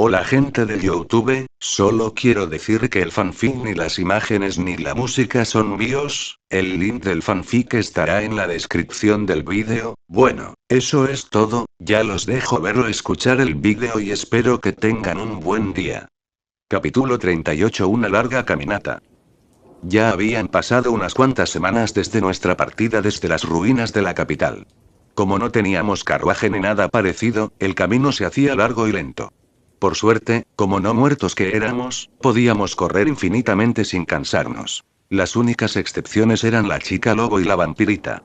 Hola gente de YouTube, solo quiero decir que el fanfic ni las imágenes ni la música son míos, el link del fanfic estará en la descripción del vídeo. Bueno, eso es todo, ya los dejo ver o escuchar el vídeo y espero que tengan un buen día. Capítulo 38. Una larga caminata. Ya habían pasado unas cuantas semanas desde nuestra partida desde las ruinas de la capital. Como no teníamos carruaje ni nada parecido, el camino se hacía largo y lento. Por suerte, como no muertos que éramos, podíamos correr infinitamente sin cansarnos. Las únicas excepciones eran la chica lobo y la vampirita.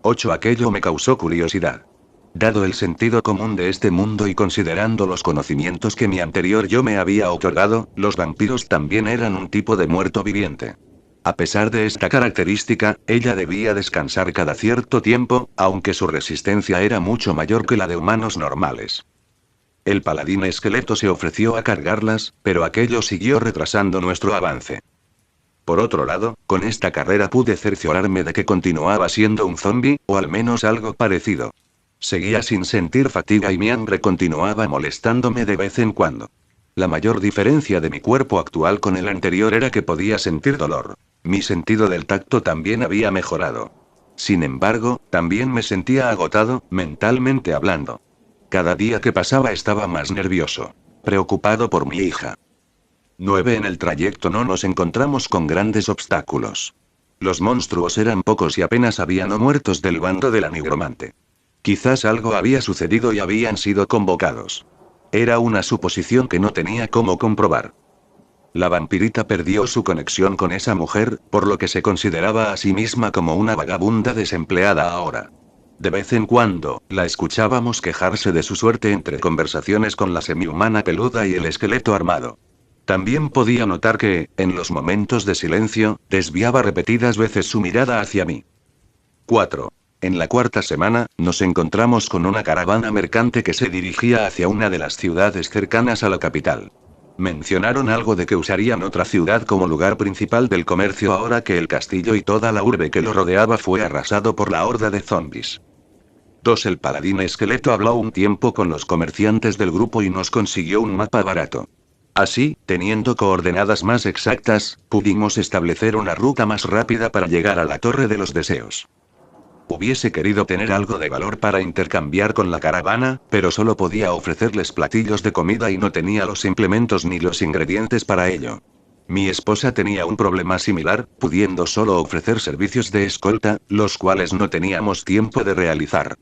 8. Aquello me causó curiosidad. Dado el sentido común de este mundo y considerando los conocimientos que mi anterior yo me había otorgado, los vampiros también eran un tipo de muerto viviente. A pesar de esta característica, ella debía descansar cada cierto tiempo, aunque su resistencia era mucho mayor que la de humanos normales. El paladín esqueleto se ofreció a cargarlas, pero aquello siguió retrasando nuestro avance. Por otro lado, con esta carrera pude cerciorarme de que continuaba siendo un zombie, o al menos algo parecido. Seguía sin sentir fatiga y mi hambre continuaba molestándome de vez en cuando. La mayor diferencia de mi cuerpo actual con el anterior era que podía sentir dolor. Mi sentido del tacto también había mejorado. Sin embargo, también me sentía agotado, mentalmente hablando. Cada día que pasaba estaba más nervioso. Preocupado por mi hija. 9. En el trayecto no nos encontramos con grandes obstáculos. Los monstruos eran pocos y apenas había no muertos del bando de la nigromante. Quizás algo había sucedido y habían sido convocados. Era una suposición que no tenía cómo comprobar. La vampirita perdió su conexión con esa mujer, por lo que se consideraba a sí misma como una vagabunda desempleada ahora. De vez en cuando, la escuchábamos quejarse de su suerte entre conversaciones con la semihumana peluda y el esqueleto armado. También podía notar que, en los momentos de silencio, desviaba repetidas veces su mirada hacia mí. 4. En la cuarta semana, nos encontramos con una caravana mercante que se dirigía hacia una de las ciudades cercanas a la capital. Mencionaron algo de que usarían otra ciudad como lugar principal del comercio ahora que el castillo y toda la urbe que lo rodeaba fue arrasado por la horda de zombies. 2. El paladín esqueleto habló un tiempo con los comerciantes del grupo y nos consiguió un mapa barato. Así, teniendo coordenadas más exactas, pudimos establecer una ruta más rápida para llegar a la Torre de los Deseos. Hubiese querido tener algo de valor para intercambiar con la caravana, pero solo podía ofrecerles platillos de comida y no tenía los implementos ni los ingredientes para ello. Mi esposa tenía un problema similar, pudiendo solo ofrecer servicios de escolta, los cuales no teníamos tiempo de realizar.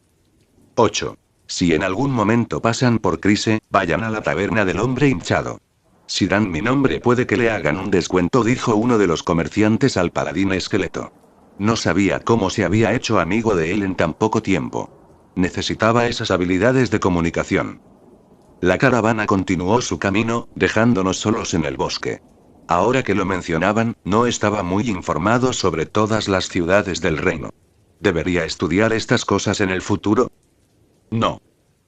8. Si en algún momento pasan por Crise, vayan a la taberna del hombre hinchado. Si dan mi nombre puede que le hagan un descuento, dijo uno de los comerciantes al paladín esqueleto. No sabía cómo se había hecho amigo de él en tan poco tiempo. Necesitaba esas habilidades de comunicación. La caravana continuó su camino, dejándonos solos en el bosque. Ahora que lo mencionaban, no estaba muy informado sobre todas las ciudades del reino. ¿Debería estudiar estas cosas en el futuro? No.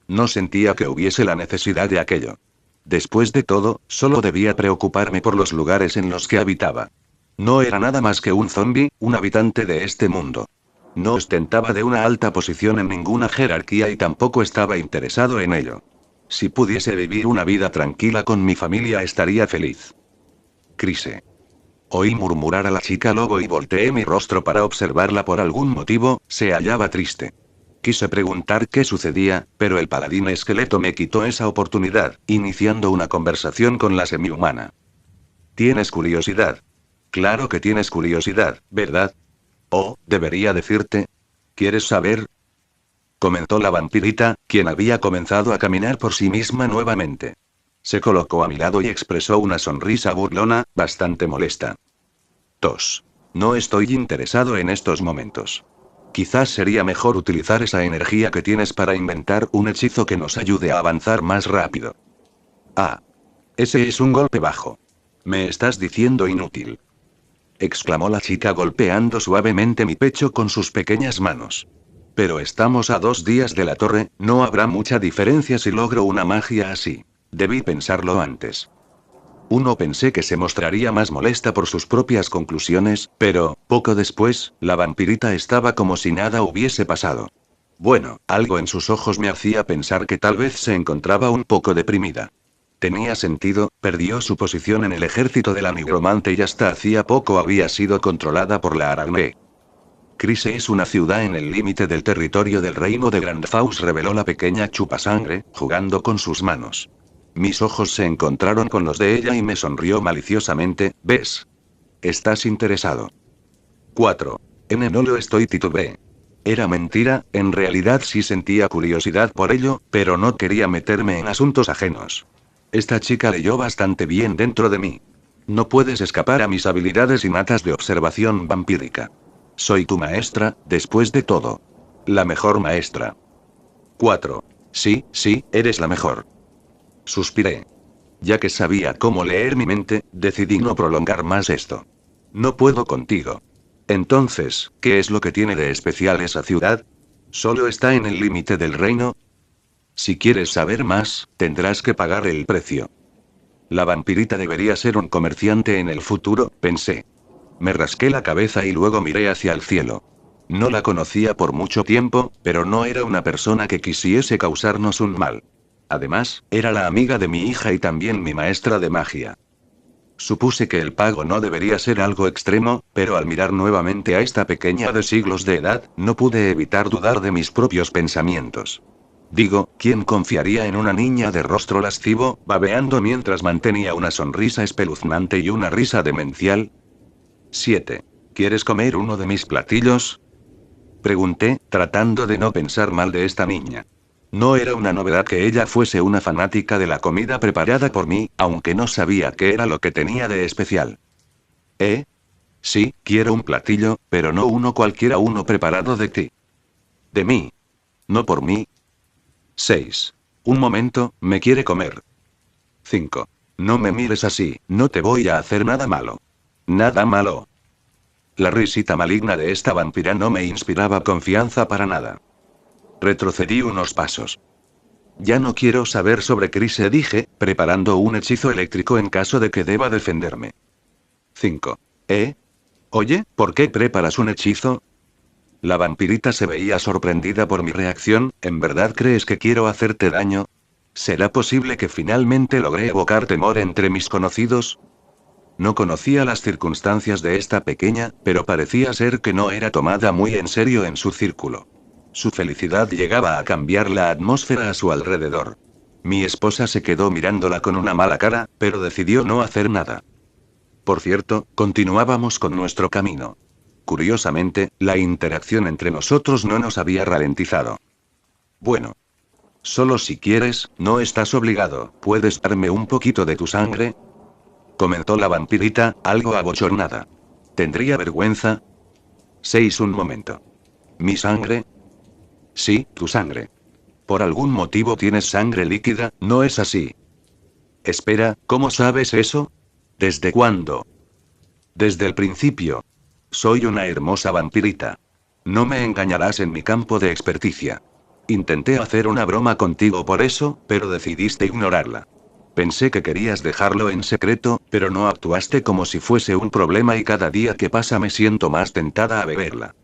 No sentía que hubiese la necesidad de aquello. Después de todo, solo debía preocuparme por los lugares en los que habitaba. No era nada más que un zombi, un habitante de este mundo. No ostentaba de una alta posición en ninguna jerarquía y tampoco estaba interesado en ello. Si pudiese vivir una vida tranquila con mi familia estaría feliz. Crise. Oí murmurar a la chica lobo y volteé mi rostro para observarla. Por algún motivo, se hallaba triste. Quise preguntar qué sucedía, pero el paladín esqueleto me quitó esa oportunidad, iniciando una conversación con la semihumana. ¿Tienes curiosidad? Claro que tienes curiosidad, ¿verdad? Oh, debería decirte. ¿Quieres saber? Comentó la vampirita, quien había comenzado a caminar por sí misma nuevamente. Se colocó a mi lado y expresó una sonrisa burlona, bastante molesta. Tos. No estoy interesado en estos momentos. Quizás sería mejor utilizar esa energía que tienes para inventar un hechizo que nos ayude a avanzar más rápido. Ah. Ese es un golpe bajo. Me estás diciendo inútil. Exclamó la chica golpeando suavemente mi pecho con sus pequeñas manos. Pero estamos a 2 días de la torre, no habrá mucha diferencia si logro una magia así. Debí pensarlo antes. Pensé que se mostraría más molesta por sus propias conclusiones, pero, poco después, la vampirita estaba como si nada hubiese pasado. Bueno, algo en sus ojos me hacía pensar que tal vez se encontraba un poco deprimida. Tenía sentido, perdió su posición en el ejército de la nigromante y hasta hacía poco había sido controlada por la Aracne. Crise es una ciudad en el límite del territorio del reino de Grandfaus, reveló la pequeña chupasangre, jugando con sus manos. Mis ojos se encontraron con los de ella y me sonrió maliciosamente. ¿Ves? ¿Estás interesado? 4. No lo estoy, titubeé. Era mentira, en realidad sí sentía curiosidad por ello, pero no quería meterme en asuntos ajenos. Esta chica leyó bastante bien dentro de mí. No puedes escapar a mis habilidades innatas de observación vampírica. Soy tu maestra, después de todo. La mejor maestra. 4. Sí, sí, eres la mejor. Suspiré. Ya que sabía cómo leer mi mente, decidí no prolongar más esto. No puedo contigo. Entonces, ¿qué es lo que tiene de especial esa ciudad? ¿Solo está en el límite del reino? Si quieres saber más, tendrás que pagar el precio. La vampirita debería ser un comerciante en el futuro, pensé. Me rasqué la cabeza y luego miré hacia el cielo. No la conocía por mucho tiempo, pero no era una persona que quisiese causarnos un mal. Además, era la amiga de mi hija y también mi maestra de magia. Supuse que el pago no debería ser algo extremo, pero al mirar nuevamente a esta pequeña de siglos de edad, no pude evitar dudar de mis propios pensamientos. Digo, ¿quién confiaría en una niña de rostro lascivo, babeando mientras mantenía una sonrisa espeluznante y una risa demencial? 7. ¿Quieres comer uno de mis platillos? Pregunté, tratando de no pensar mal de esta niña. No era una novedad que ella fuese una fanática de la comida preparada por mí, aunque no sabía qué era lo que tenía de especial. ¿Eh? Sí, quiero un platillo, pero no uno cualquiera, uno preparado de ti. ¿De mí? ¿No por mí? 6. Un momento, me quiere comer. 5. No me mires así, no te voy a hacer nada malo. Nada malo. La risita maligna de esta vampira no me inspiraba confianza para nada. Retrocedí unos pasos. Ya no quiero saber sobre Crise, dije, preparando un hechizo eléctrico en caso de que deba defenderme. 5. Oye, ¿por qué preparas un hechizo? La vampirita se veía sorprendida por mi reacción. ¿En verdad crees que quiero hacerte daño? ¿Será posible que finalmente logré evocar temor entre mis conocidos? No conocía las circunstancias de esta pequeña, pero parecía ser que no era tomada muy en serio en su círculo. Su felicidad llegaba a cambiar la atmósfera a su alrededor. Mi esposa se quedó mirándola con una mala cara, pero decidió no hacer nada. Por cierto, continuábamos con nuestro camino. Curiosamente, la interacción entre nosotros no nos había ralentizado. Bueno. Solo si quieres, no estás obligado. ¿Puedes darme un poquito de tu sangre? Comentó la vampirita, algo abochornada. ¿Tendría vergüenza? 6. Un momento. ¿Mi sangre? Sí, tu sangre. Por algún motivo tienes sangre líquida, ¿no es así? Espera, ¿cómo sabes eso? ¿Desde cuándo? Desde el principio. Soy una hermosa vampirita. No me engañarás en mi campo de experticia. Intenté hacer una broma contigo por eso, pero decidiste ignorarla. Pensé que querías dejarlo en secreto, pero no actuaste como si fuese un problema y cada día que pasa me siento más tentada a beberla.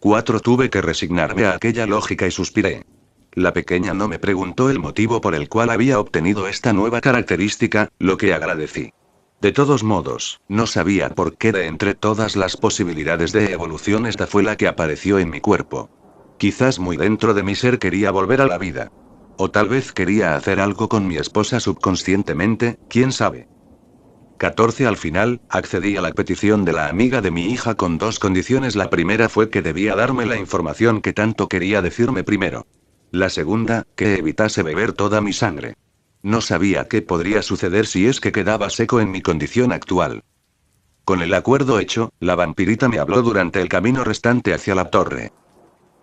4. Tuve que resignarme a aquella lógica y suspiré. La pequeña no me preguntó el motivo por el cual había obtenido esta nueva característica, lo que agradecí. De todos modos, no sabía por qué de entre todas las posibilidades de evolución esta fue la que apareció en mi cuerpo. Quizás muy dentro de mi ser quería volver a la vida. O tal vez quería hacer algo con mi esposa subconscientemente, quién sabe. 14. Al final, accedí a la petición de la amiga de mi hija con dos condiciones. La primera fue que debía darme la información que tanto quería decirme primero. La segunda, que evitase beber toda mi sangre. No sabía qué podría suceder si es que quedaba seco en mi condición actual. Con el acuerdo hecho, la vampirita me habló durante el camino restante hacia la torre.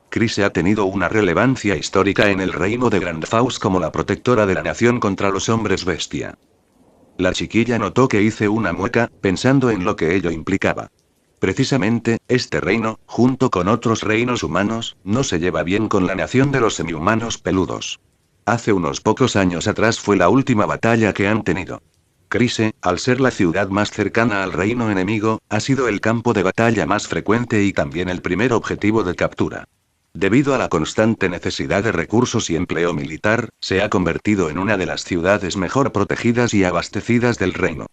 Crise ha tenido una relevancia histórica en el reino de Grandfaus como la protectora de la nación contra los hombres bestia. La chiquilla notó que hice una mueca, pensando en lo que ello implicaba. Precisamente, este reino, junto con otros reinos humanos, no se lleva bien con la nación de los semihumanos peludos. Hace unos pocos años atrás fue la última batalla que han tenido. Crise, al ser la ciudad más cercana al reino enemigo, ha sido el campo de batalla más frecuente y también el primer objetivo de captura. Debido a la constante necesidad de recursos y empleo militar, se ha convertido en una de las ciudades mejor protegidas y abastecidas del reino.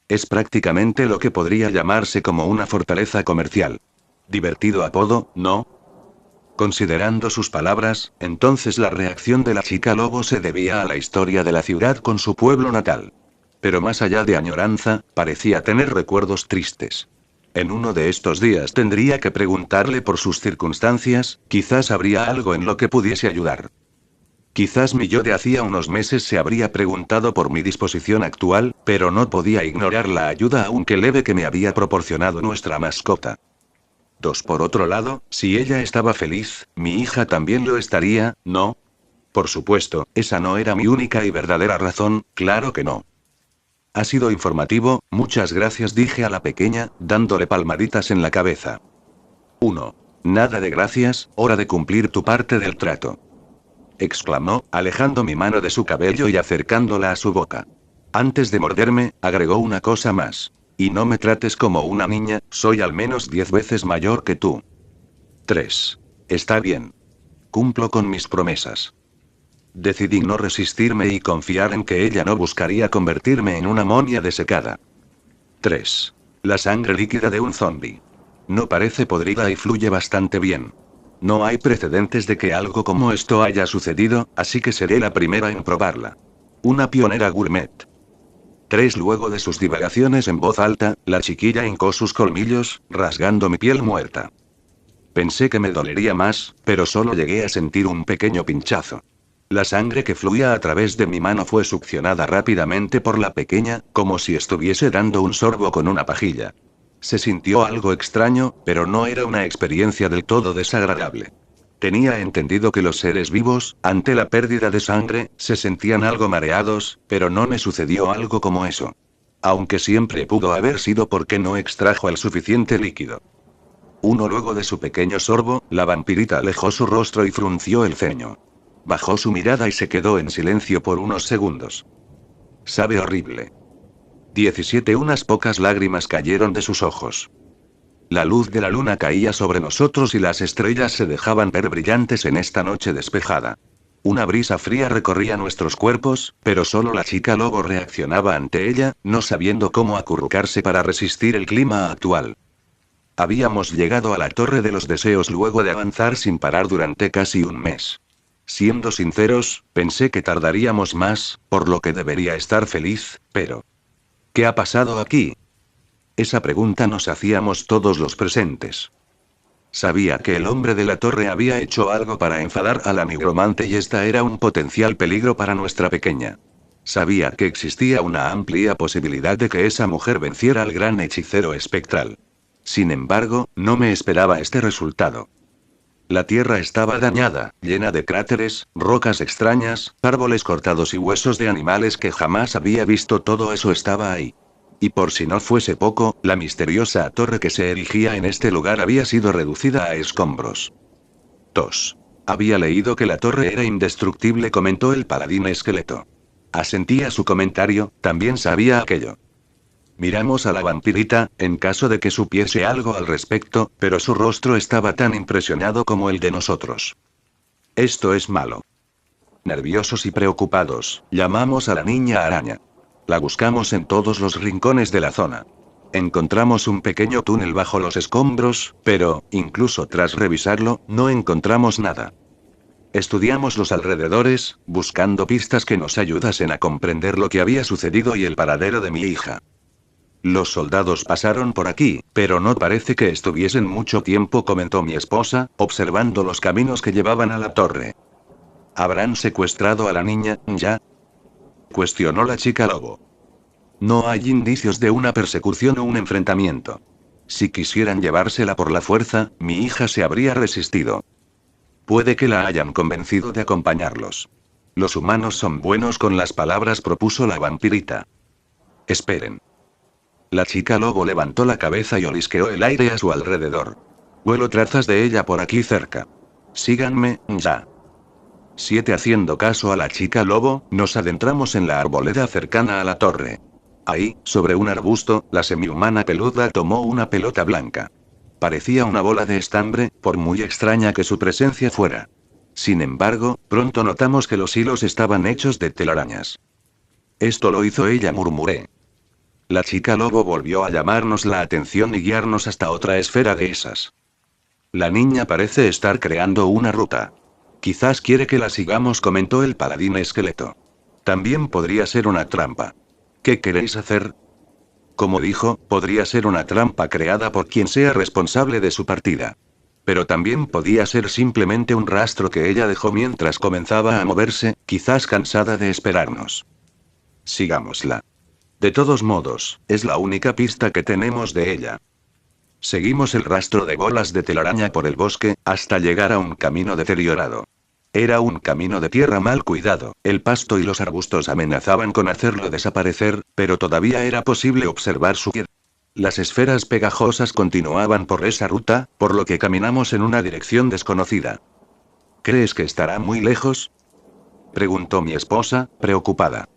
Es prácticamente lo que podría llamarse como una fortaleza comercial. Divertido apodo, ¿no? Considerando sus palabras, entonces la reacción de la chica lobo se debía a la historia de la ciudad con su pueblo natal. Pero más allá de añoranza, parecía tener recuerdos tristes. En uno de estos días tendría que preguntarle por sus circunstancias, quizás habría algo en lo que pudiese ayudar. Quizás mi yo de hacía unos meses se habría preguntado por mi disposición actual, pero no podía ignorar la ayuda aunque leve que me había proporcionado nuestra mascota. 2. Por otro lado, si ella estaba feliz, mi hija también lo estaría, ¿no? Por supuesto, esa no era mi única y verdadera razón, claro que no. Ha sido informativo, muchas gracias, dije a la pequeña, dándole palmaditas en la cabeza. 1. Nada de gracias, hora de cumplir tu parte del trato. Exclamó, alejando mi mano de su cabello y acercándola a su boca. Antes de morderme, agregó una cosa más. Y no me trates como una niña, soy al menos 10 veces mayor que tú. 3. Está bien. Cumplo con mis promesas. Decidí no resistirme y confiar en que ella no buscaría convertirme en una momia desecada. 3. La sangre líquida de un zombi. No parece podrida y fluye bastante bien. No hay precedentes de que algo como esto haya sucedido, así que seré la primera en probarla. Una pionera gourmet. 3. Luego de sus divagaciones en voz alta, la chiquilla hincó sus colmillos, rasgando mi piel muerta. Pensé que me dolería más, pero solo llegué a sentir un pequeño pinchazo. La sangre que fluía a través de mi mano fue succionada rápidamente por la pequeña, como si estuviese dando un sorbo con una pajilla. Se sintió algo extraño, pero no era una experiencia del todo desagradable. Tenía entendido que los seres vivos, ante la pérdida de sangre, se sentían algo mareados, pero no me sucedió algo como eso. Aunque siempre pudo haber sido porque no extrajo el suficiente líquido. Luego de su pequeño sorbo, la vampirita alejó su rostro y frunció el ceño. Bajó su mirada y se quedó en silencio por unos segundos. Sabe horrible. 17. Unas pocas lágrimas cayeron de sus ojos. La luz de la luna caía sobre nosotros y las estrellas se dejaban ver brillantes en esta noche despejada. Una brisa fría recorría nuestros cuerpos, pero solo la chica lobo reaccionaba ante ella, no sabiendo cómo acurrucarse para resistir el clima actual. Habíamos llegado a la Torre de los Deseos luego de avanzar sin parar durante casi un mes. Siendo sinceros, pensé que tardaríamos más, por lo que debería estar feliz, pero... ¿qué ha pasado aquí? Esa pregunta nos hacíamos todos los presentes. Sabía que el hombre de la torre había hecho algo para enfadar a la nigromante y esta era un potencial peligro para nuestra pequeña. Sabía que existía una amplia posibilidad de que esa mujer venciera al gran hechicero espectral. Sin embargo, no me esperaba este resultado. La tierra estaba dañada, llena de cráteres, rocas extrañas, árboles cortados y huesos de animales que jamás había visto. Todo eso estaba ahí. Y por si no fuese poco, la misteriosa torre que se erigía en este lugar había sido reducida a escombros. 2. Había leído que la torre era indestructible, comentó el paladín esqueleto. Asentí a su comentario, también sabía aquello. Miramos a la vampirita, en caso de que supiese algo al respecto, pero su rostro estaba tan impresionado como el de nosotros. Esto es malo. Nerviosos y preocupados, llamamos a la niña araña. La buscamos en todos los rincones de la zona. Encontramos un pequeño túnel bajo los escombros, pero, incluso tras revisarlo, no encontramos nada. Estudiamos los alrededores, buscando pistas que nos ayudasen a comprender lo que había sucedido y el paradero de mi hija. Los soldados pasaron por aquí, pero no parece que estuviesen mucho tiempo, comentó mi esposa, observando los caminos que llevaban a la torre. ¿Habrán secuestrado a la niña, ya? Cuestionó la chica lobo. No hay indicios de una persecución o un enfrentamiento. Si quisieran llevársela por la fuerza, mi hija se habría resistido. Puede que la hayan convencido de acompañarlos. Los humanos son buenos con las palabras, propuso la vampirita. Esperen. La chica lobo levantó la cabeza y olisqueó el aire a su alrededor. Huelo trazas de ella por aquí cerca. Síganme, ya. 7. Haciendo caso a la chica lobo, nos adentramos en la arboleda cercana a la torre. Ahí, sobre un arbusto, la semihumana peluda tomó una pelota blanca. Parecía una bola de estambre, por muy extraña que su presencia fuera. Sin embargo, pronto notamos que los hilos estaban hechos de telarañas. Esto lo hizo ella, murmuré. La chica lobo volvió a llamarnos la atención y guiarnos hasta otra esfera de esas. La niña parece estar creando una ruta. Quizás quiere que la sigamos, comentó el paladín esqueleto. También podría ser una trampa. ¿Qué queréis hacer? Como dijo, podría ser una trampa creada por quien sea responsable de su partida. Pero también podía ser simplemente un rastro que ella dejó mientras comenzaba a moverse, quizás cansada de esperarnos. Sigámosla. De todos modos, es la única pista que tenemos de ella. Seguimos el rastro de bolas de telaraña por el bosque, hasta llegar a un camino deteriorado. Era un camino de tierra mal cuidado, el pasto y los arbustos amenazaban con hacerlo desaparecer, pero todavía era posible observar su piel. Las esferas pegajosas continuaban por esa ruta, por lo que caminamos en una dirección desconocida. ¿Crees que estará muy lejos?, preguntó mi esposa, preocupada.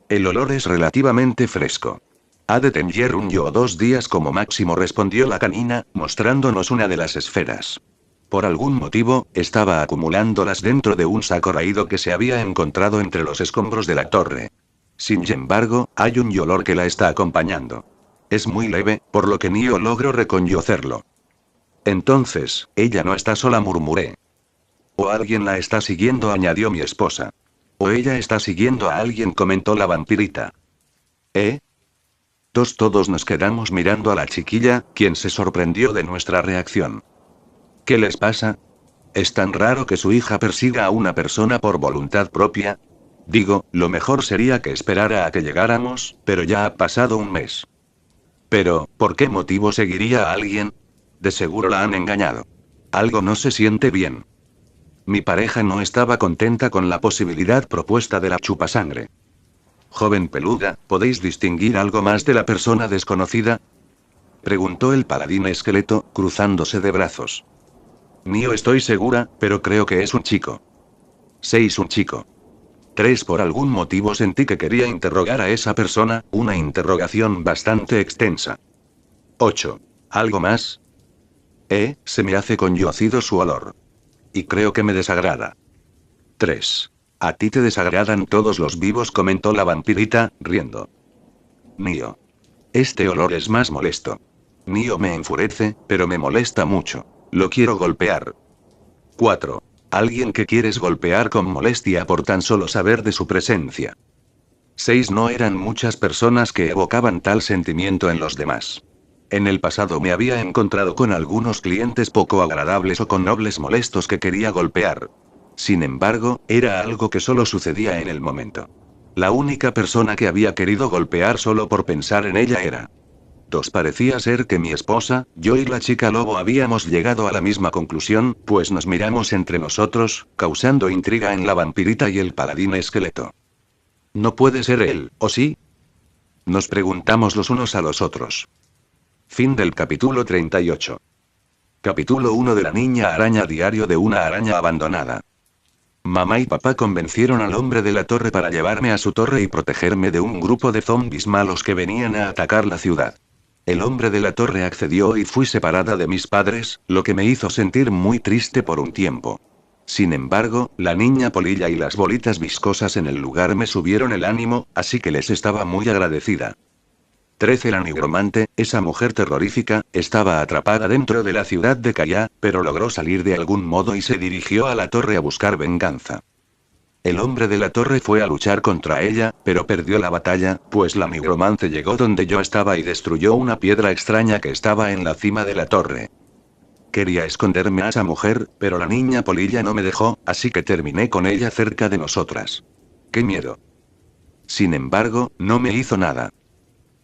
El olor es relativamente fresco. Ha de tener 1 o 2 días como máximo, respondió la canina, mostrándonos una de las esferas. Por algún motivo, estaba acumulándolas dentro de un saco raído que se había encontrado entre los escombros de la torre. Sin embargo, hay un olor que la está acompañando. Es muy leve, por lo que ni yo logro reconocerlo. Entonces, ella no está sola, murmuré. O alguien la está siguiendo, añadió mi esposa. O ella está siguiendo a alguien, comentó la vampirita. ¿Eh? Todos nos quedamos mirando a la chiquilla, quien se sorprendió de nuestra reacción. ¿Qué les pasa? ¿Es tan raro que su hija persiga a una persona por voluntad propia? Digo, lo mejor sería que esperara a que llegáramos, pero ya ha pasado un mes. Pero, ¿por qué motivo seguiría a alguien? De seguro la han engañado. Algo no se siente bien. Mi pareja no estaba contenta con la posibilidad propuesta de la chupasangre. Joven peluda, ¿podéis distinguir algo más de la persona desconocida?, preguntó el paladín esqueleto, cruzándose de brazos. Mío, estoy segura, pero creo que es un chico. 6. Un chico. 3. Por algún motivo sentí que quería interrogar a esa persona, una interrogación bastante extensa. 8. ¿Algo más? Se me hace conocido su olor. Y creo que me desagrada. 3. A ti te desagradan todos los vivos, comentó la vampirita, riendo. Mío. Este olor es más molesto. Mío, me enfurece, pero me molesta mucho. Lo quiero golpear. 4. Alguien que quieres golpear con molestia por tan solo saber de su presencia. 6. No eran muchas personas que evocaban tal sentimiento en los demás. En el pasado me había encontrado con algunos clientes poco agradables o con nobles molestos que quería golpear. Sin embargo, era algo que solo sucedía en el momento. La única persona que había querido golpear solo por pensar en ella era... 2. Parecía ser que mi esposa, yo y la chica lobo habíamos llegado a la misma conclusión, pues nos miramos entre nosotros, causando intriga en la vampirita y el paladín esqueleto. No puede ser él, ¿o sí? Nos preguntamos los unos a los otros. Fin del capítulo 38. Capítulo 1 de la niña araña, diario de una araña abandonada. Mamá y papá convencieron al hombre de la torre para llevarme a su torre y protegerme de un grupo de zombis malos que venían a atacar la ciudad. El hombre de la torre accedió y fui separada de mis padres, lo que me hizo sentir muy triste por un tiempo. Sin embargo, la niña polilla y las bolitas viscosas en el lugar me subieron el ánimo, así que les estaba muy agradecida. 13. La nigromante, esa mujer terrorífica, estaba atrapada dentro de la ciudad de Callá, pero logró salir de algún modo y se dirigió a la torre a buscar venganza. El hombre de la torre fue a luchar contra ella, pero perdió la batalla, pues la nigromante llegó donde yo estaba y destruyó una piedra extraña que estaba en la cima de la torre. Quería esconderme a esa mujer, pero la niña polilla no me dejó, así que terminé con ella cerca de nosotras. ¡Qué miedo! Sin embargo, no me hizo nada.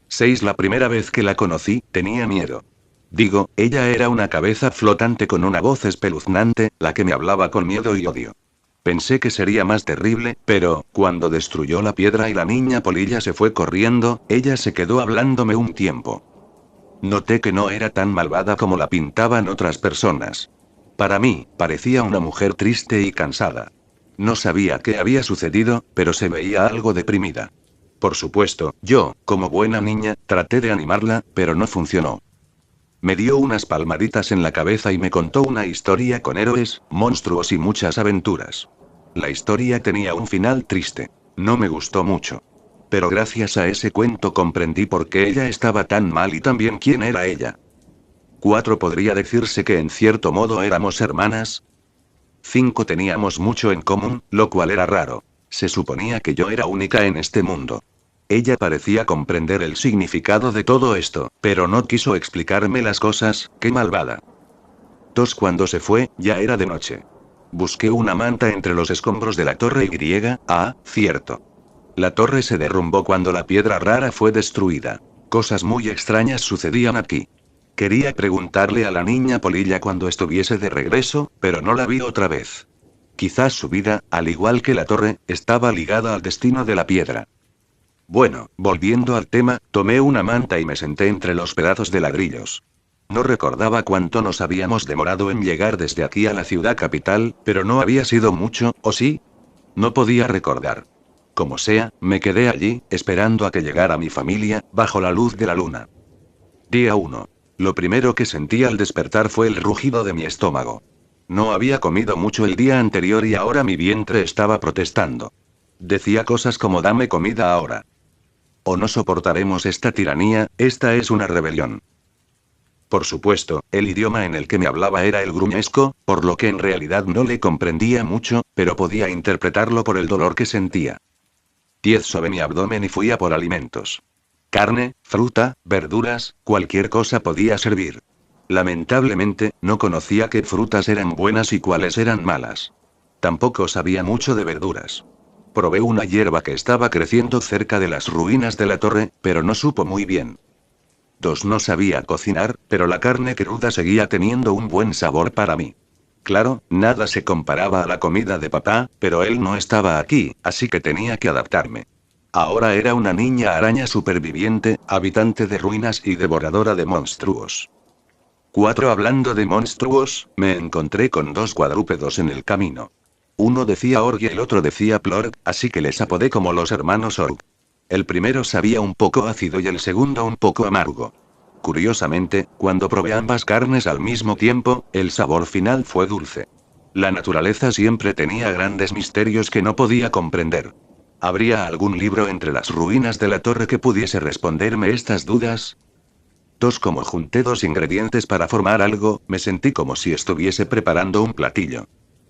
6. La primera vez que la conocí, tenía miedo. Digo, ella era una cabeza flotante con una voz espeluznante, la que me hablaba con miedo y odio. Pensé que sería más terrible, pero, cuando destruyó la piedra y la niña polilla se fue corriendo, ella se quedó hablándome un tiempo. Noté que no era tan malvada como la pintaban otras personas. Para mí, parecía una mujer triste y cansada. No sabía qué había sucedido, pero se veía algo deprimida. Por supuesto, yo, como buena niña, traté de animarla, pero no funcionó. Me dio unas palmaditas en la cabeza y me contó una historia con héroes, monstruos y muchas aventuras. La historia tenía un final triste. No me gustó mucho. Pero gracias a ese cuento comprendí por qué ella estaba tan mal y también quién era ella. 4. Podría decirse que en cierto modo éramos hermanas. 5. Teníamos mucho en común, lo cual era raro. Se suponía que yo era única en este mundo. Ella parecía comprender el significado de todo esto, pero no quiso explicarme las cosas. ¡Qué malvada! 2. Cuando se fue, ya era de noche. Busqué una manta entre los escombros de la torre Y. Cierto. La torre se derrumbó cuando la piedra rara fue destruida. Cosas muy extrañas sucedían aquí. Quería preguntarle a la niña Polilla cuando estuviese de regreso, pero no la vi otra vez. Quizás su vida, al igual que la torre, estaba ligada al destino de la piedra. Bueno, volviendo al tema, tomé una manta y me senté entre los pedazos de ladrillos. No recordaba cuánto nos habíamos demorado en llegar desde aquí a la ciudad capital, pero no había sido mucho, ¿o sí? No podía recordar. Como sea, me quedé allí, esperando a que llegara mi familia, bajo la luz de la luna. Día 1. Lo primero que sentí al despertar fue el rugido de mi estómago. No había comido mucho el día anterior y ahora mi vientre estaba protestando. Decía cosas como dame comida ahora. O no soportaremos esta tiranía, esta es una rebelión. Por supuesto, el idioma en el que me hablaba era el gruñesco, por lo que en realidad no le comprendía mucho, pero podía interpretarlo por el dolor que sentía. 10. Sobre mi abdomen y fui a por alimentos. Carne, fruta, verduras, cualquier cosa podía servir. Lamentablemente, no conocía qué frutas eran buenas y cuáles eran malas. Tampoco sabía mucho de verduras. Probé una hierba que estaba creciendo cerca de las ruinas de la torre, pero no supo muy bien. 2. No sabía cocinar, pero la carne cruda seguía teniendo un buen sabor para mí. Claro, nada se comparaba a la comida de papá, pero él no estaba aquí, así que tenía que adaptarme. Ahora era una niña araña superviviente, habitante de ruinas y devoradora de monstruos. 4. Hablando de monstruos, me encontré con 2 cuadrúpedos en el camino. Uno decía Org y el otro decía Plorg, así que les apodé como los hermanos Org. El primero sabía un poco ácido y el segundo un poco amargo. Curiosamente, cuando probé ambas carnes al mismo tiempo, el sabor final fue dulce. La naturaleza siempre tenía grandes misterios que no podía comprender. ¿Habría algún libro entre las ruinas de la torre que pudiese responderme estas dudas? 2. Como junté 2 ingredientes para formar algo, me sentí como si estuviese preparando un platillo.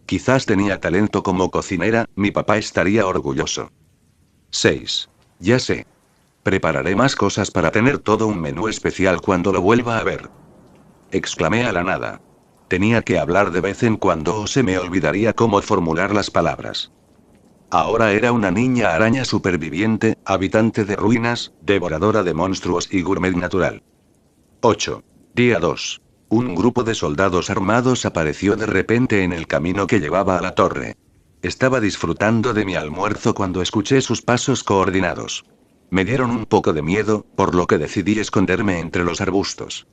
Quizás tenía talento como cocinera, mi papá estaría orgulloso. 6. Ya sé. Prepararé más cosas para tener todo un menú especial cuando lo vuelva a ver. Exclamé a la nada. Tenía que hablar de vez en cuando o se me olvidaría cómo formular las palabras. Ahora era una niña araña superviviente, habitante de ruinas, devoradora de monstruos y gourmet natural. 8. Día 2. Un grupo de soldados armados apareció de repente en el camino que llevaba a la torre. Estaba disfrutando de mi almuerzo cuando escuché sus pasos coordinados. Me dieron un poco de miedo, por lo que decidí esconderme entre los arbustos.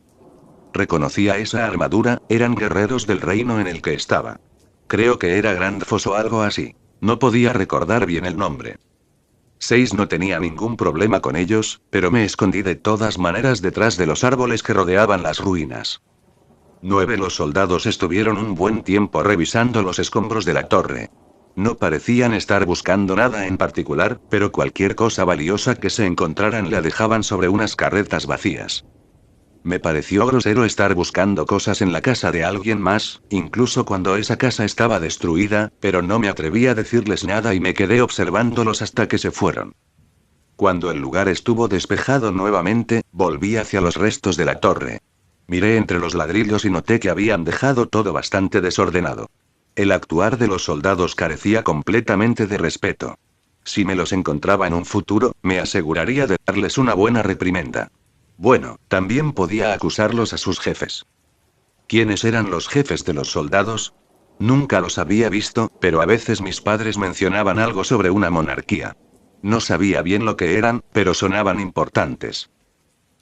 Reconocía esa armadura, eran guerreros del reino en el que estaba. Creo que era Grandfos o algo así. No podía recordar bien el nombre. 6. No tenía ningún problema con ellos, pero me escondí de todas maneras detrás de los árboles que rodeaban las ruinas. 9. Los soldados estuvieron un buen tiempo revisando los escombros de la torre. No parecían estar buscando nada en particular, pero cualquier cosa valiosa que se encontraran la dejaban sobre unas carretas vacías. Me pareció grosero estar buscando cosas en la casa de alguien más, incluso cuando esa casa estaba destruida, pero no me atreví a decirles nada y me quedé observándolos hasta que se fueron. Cuando el lugar estuvo despejado nuevamente, volví hacia los restos de la torre. Miré entre los ladrillos y noté que habían dejado todo bastante desordenado. El actuar de los soldados carecía completamente de respeto. Si me los encontraba en un futuro, me aseguraría de darles una buena reprimenda. Bueno, también podía acusarlos a sus jefes. ¿Quiénes eran los jefes de los soldados? Nunca los había visto, pero a veces mis padres mencionaban algo sobre una monarquía. No sabía bien lo que eran, pero sonaban importantes.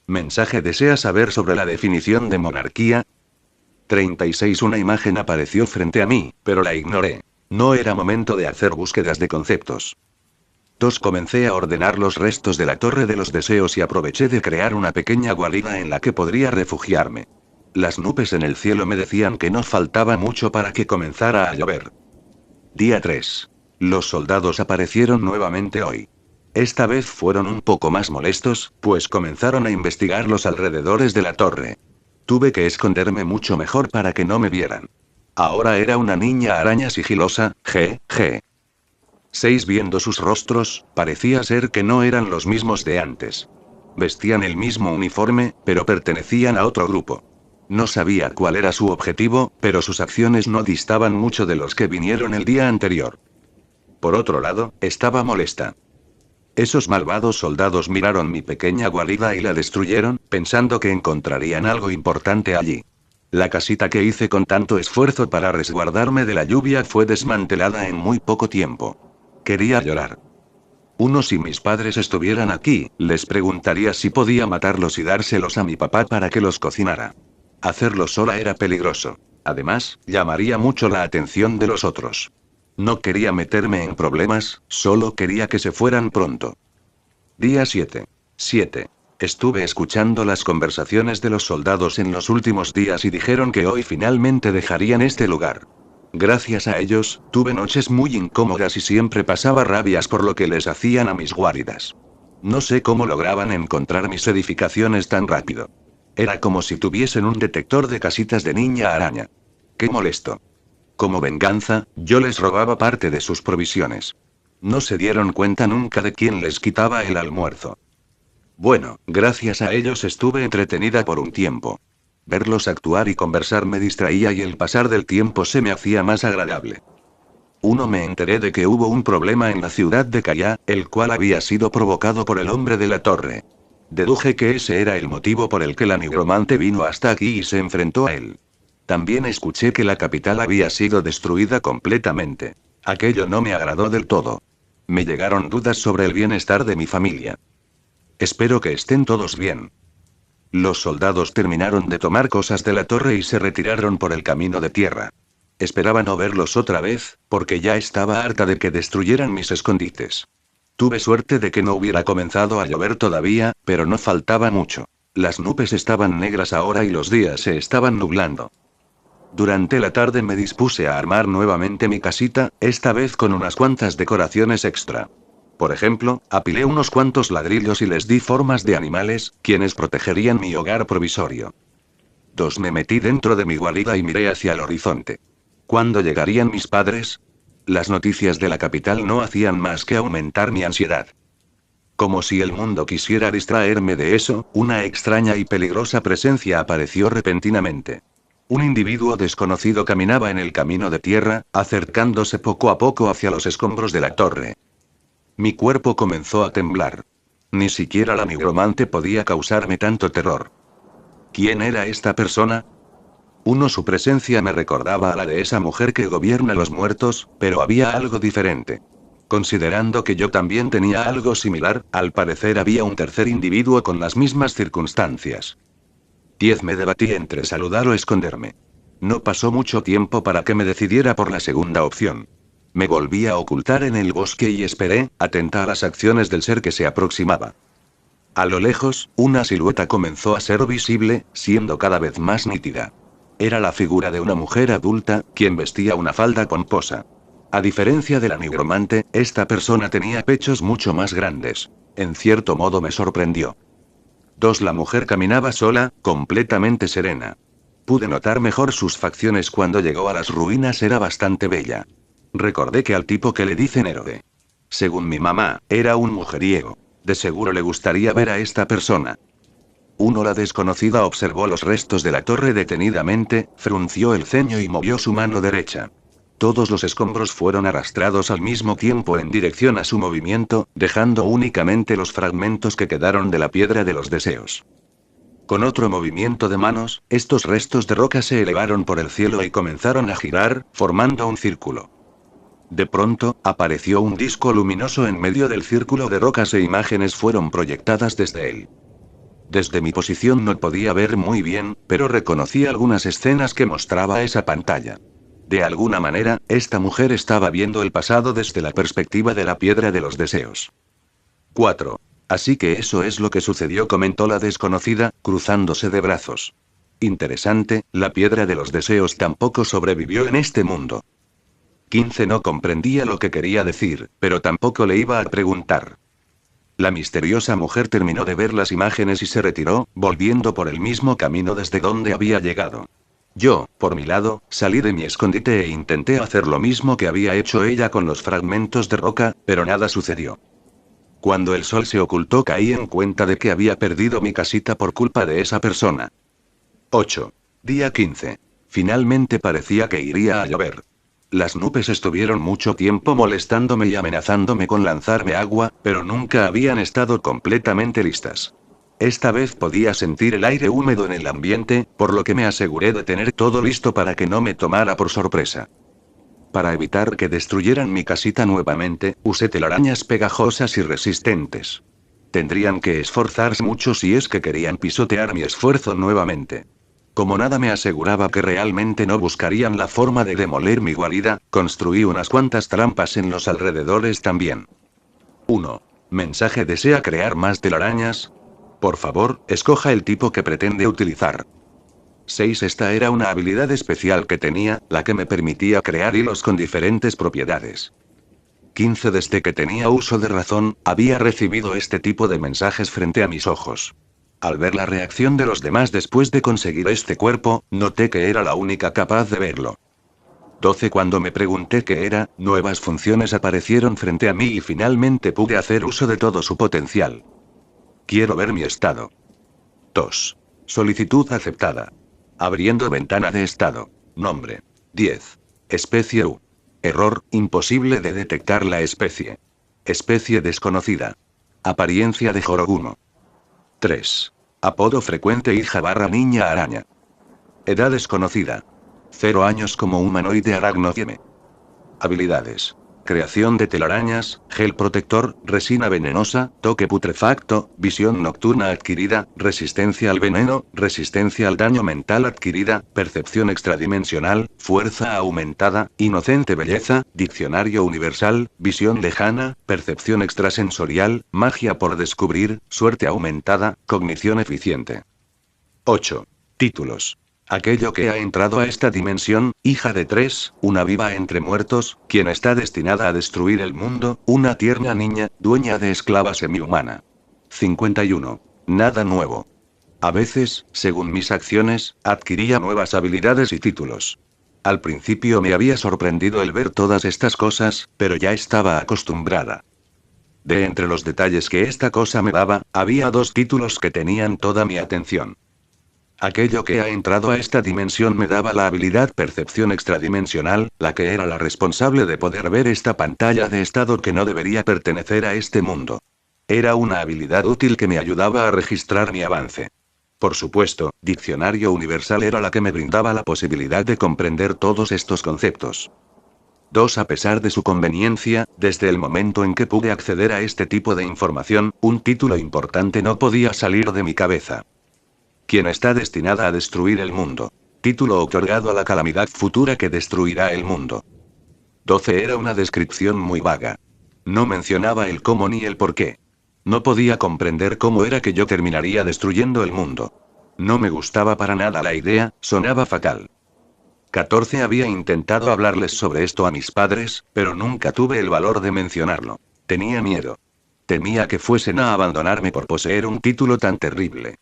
Mensaje: ¿desea saber sobre la definición de monarquía? 36. Una imagen apareció frente a mí, pero la ignoré. No era momento de hacer búsquedas de conceptos. 2. Comencé a ordenar los restos de la Torre de los Deseos y aproveché de crear una pequeña guarida en la que podría refugiarme. Las nubes en el cielo me decían que no faltaba mucho para que comenzara a llover. Día 3. Los soldados aparecieron nuevamente hoy. Esta vez fueron un poco más molestos, pues comenzaron a investigar los alrededores de la torre. Tuve que esconderme mucho mejor para que no me vieran. Ahora era una niña araña sigilosa, je. 6. Viendo sus rostros, parecía ser que no eran los mismos de antes. Vestían el mismo uniforme, pero pertenecían a otro grupo. No sabía cuál era su objetivo, pero sus acciones no distaban mucho de los que vinieron el día anterior. Por otro lado, estaba molesta. Esos malvados soldados miraron mi pequeña guarida y la destruyeron, pensando que encontrarían algo importante allí. La casita que hice con tanto esfuerzo para resguardarme de la lluvia fue desmantelada en muy poco tiempo. Quería llorar. Si mis padres estuvieran aquí, les preguntaría si podía matarlos y dárselos a mi papá para que los cocinara. Hacerlo sola era peligroso. Además, llamaría mucho la atención de los otros. No quería meterme en problemas, solo quería que se fueran pronto. Día 7. Estuve escuchando las conversaciones de los soldados en los últimos días y dijeron que hoy finalmente dejarían este lugar. Gracias a ellos, tuve noches muy incómodas y siempre pasaba rabias por lo que les hacían a mis guaridas. No sé cómo lograban encontrar mis edificaciones tan rápido. Era como si tuviesen un detector de casitas de niña araña. ¡Qué molesto! Como venganza, yo les robaba parte de sus provisiones. No se dieron cuenta nunca de quién les quitaba el almuerzo. Bueno, gracias a ellos estuve entretenida por un tiempo. Verlos actuar y conversar me distraía y el pasar del tiempo se me hacía más agradable. Me enteré de que hubo un problema en la ciudad de Calla, el cual había sido provocado por el hombre de la torre. Deduje que ese era el motivo por el que la nigromante vino hasta aquí y se enfrentó a él. También escuché que la capital había sido destruida completamente. Aquello no me agradó del todo. Me llegaron dudas sobre el bienestar de mi familia. Espero que estén todos bien. Los soldados terminaron de tomar cosas de la torre y se retiraron por el camino de tierra. Esperaba no verlos otra vez, porque ya estaba harta de que destruyeran mis escondites. Tuve suerte de que no hubiera comenzado a llover todavía, pero no faltaba mucho. Las nubes estaban negras ahora y los días se estaban nublando. Durante la tarde me dispuse a armar nuevamente mi casita, esta vez con unas cuantas decoraciones extra. Por ejemplo, apilé unos cuantos ladrillos y les di formas de animales, quienes protegerían mi hogar provisorio. 2. Me metí dentro de mi guarida y miré hacia el horizonte. ¿Cuándo llegarían mis padres? Las noticias de la capital no hacían más que aumentar mi ansiedad. Como si el mundo quisiera distraerme de eso, una extraña y peligrosa presencia apareció repentinamente. Un individuo desconocido caminaba en el camino de tierra, acercándose poco a poco hacia los escombros de la torre. Mi cuerpo comenzó a temblar. Ni siquiera la nigromante podía causarme tanto terror. ¿Quién era esta persona? Su presencia me recordaba a la de esa mujer que gobierna los muertos, pero había algo diferente. Considerando que yo también tenía algo similar, al parecer había un tercer individuo con las mismas circunstancias. 10. Me debatí entre saludar o esconderme. No pasó mucho tiempo para que me decidiera por la segunda opción. Me volví a ocultar en el bosque y esperé, atenta a las acciones del ser que se aproximaba. A lo lejos, una silueta comenzó a ser visible, siendo cada vez más nítida. Era la figura de una mujer adulta, quien vestía una falda pomposa. A diferencia de la nigromante, esta persona tenía pechos mucho más grandes. En cierto modo me sorprendió. 2. La mujer caminaba sola, completamente serena. Pude notar mejor sus facciones cuando llegó a las ruinas. Era bastante bella. Recordé que al tipo que le dicen héroe. Según mi mamá, era un mujeriego. De seguro le gustaría ver a esta persona. La desconocida observó los restos de la torre detenidamente, frunció el ceño y movió su mano derecha. Todos los escombros fueron arrastrados al mismo tiempo en dirección a su movimiento, dejando únicamente los fragmentos que quedaron de la piedra de los deseos. Con otro movimiento de manos, estos restos de roca se elevaron por el cielo y comenzaron a girar, formando un círculo. De pronto, apareció un disco luminoso en medio del círculo de rocas e imágenes fueron proyectadas desde él. Desde mi posición no podía ver muy bien, pero reconocí algunas escenas que mostraba esa pantalla. De alguna manera, esta mujer estaba viendo el pasado desde la perspectiva de la piedra de los deseos. 4. Así que eso es lo que sucedió, comentó la desconocida, cruzándose de brazos. Interesante, la piedra de los deseos tampoco sobrevivió en este mundo. 15 no comprendía lo que quería decir, pero tampoco le iba a preguntar. La misteriosa mujer terminó de ver las imágenes y se retiró, volviendo por el mismo camino desde donde había llegado. Yo, por mi lado, salí de mi escondite e intenté hacer lo mismo que había hecho ella con los fragmentos de roca, pero nada sucedió. Cuando el sol se ocultó caí en cuenta de que había perdido mi casita por culpa de esa persona. 8. Día 15. Finalmente parecía que iría a llover. Las nubes estuvieron mucho tiempo molestándome y amenazándome con lanzarme agua, pero nunca habían estado completamente listas. Esta vez podía sentir el aire húmedo en el ambiente, por lo que me aseguré de tener todo listo para que no me tomara por sorpresa. Para evitar que destruyeran mi casita nuevamente, usé telarañas pegajosas y resistentes. Tendrían que esforzarse mucho si es que querían pisotear mi esfuerzo nuevamente. Como nada me aseguraba que realmente no buscarían la forma de demoler mi guarida, construí unas cuantas trampas en los alrededores también. 1. Mensaje: ¿desea crear más telarañas? Por favor, escoja el tipo que pretende utilizar. 6. Esta era una habilidad especial que tenía, la que me permitía crear hilos con diferentes propiedades. 15. Desde que tenía uso de razón, había recibido este tipo de mensajes frente a mis ojos. Al ver la reacción de los demás después de conseguir este cuerpo, noté que era la única capaz de verlo. 12. Cuando me pregunté qué era, nuevas funciones aparecieron frente a mí y finalmente pude hacer uso de todo su potencial. Quiero ver mi estado. 2. Solicitud aceptada. Abriendo ventana de estado. Nombre: 10. Especie U. Error: imposible de detectar la especie. Especie desconocida. Apariencia de Jorogumo. 3. Apodo frecuente: hija/niña araña. Edad desconocida. 0 años como humanoide aracnoide. Habilidades: creación de telarañas, gel protector, resina venenosa, toque putrefacto, visión nocturna adquirida, resistencia al veneno, resistencia al daño mental adquirida, percepción extradimensional, fuerza aumentada, inocente belleza, diccionario universal, visión lejana, percepción extrasensorial, magia por descubrir, suerte aumentada, cognición eficiente. 8. Títulos: aquello que ha entrado a esta dimensión, hija de 3, una viva entre muertos, quien está destinada a destruir el mundo, una tierna niña, dueña de esclava semihumana. 51. Nada nuevo. A veces, según mis acciones, adquiría nuevas habilidades y títulos. Al principio me había sorprendido el ver todas estas cosas, pero ya estaba acostumbrada. De entre los detalles que esta cosa me daba, había 2 títulos que tenían toda mi atención. Aquello que ha entrado a esta dimensión me daba la habilidad percepción extradimensional, la que era la responsable de poder ver esta pantalla de estado que no debería pertenecer a este mundo. Era una habilidad útil que me ayudaba a registrar mi avance. Por supuesto, diccionario universal era la que me brindaba la posibilidad de comprender todos estos conceptos. 2. A pesar de su conveniencia, desde el momento en que pude acceder a este tipo de información, un título importante no podía salir de mi cabeza. Quien está destinada a destruir el mundo. Título otorgado a la calamidad futura que destruirá el mundo. 12. Era una descripción muy vaga. No mencionaba el cómo ni el por qué. No podía comprender cómo era que yo terminaría destruyendo el mundo. No me gustaba para nada la idea, sonaba fatal. 14. Había intentado hablarles sobre esto a mis padres, pero nunca tuve el valor de mencionarlo. Tenía miedo. Temía que fuesen a abandonarme por poseer un título tan terrible.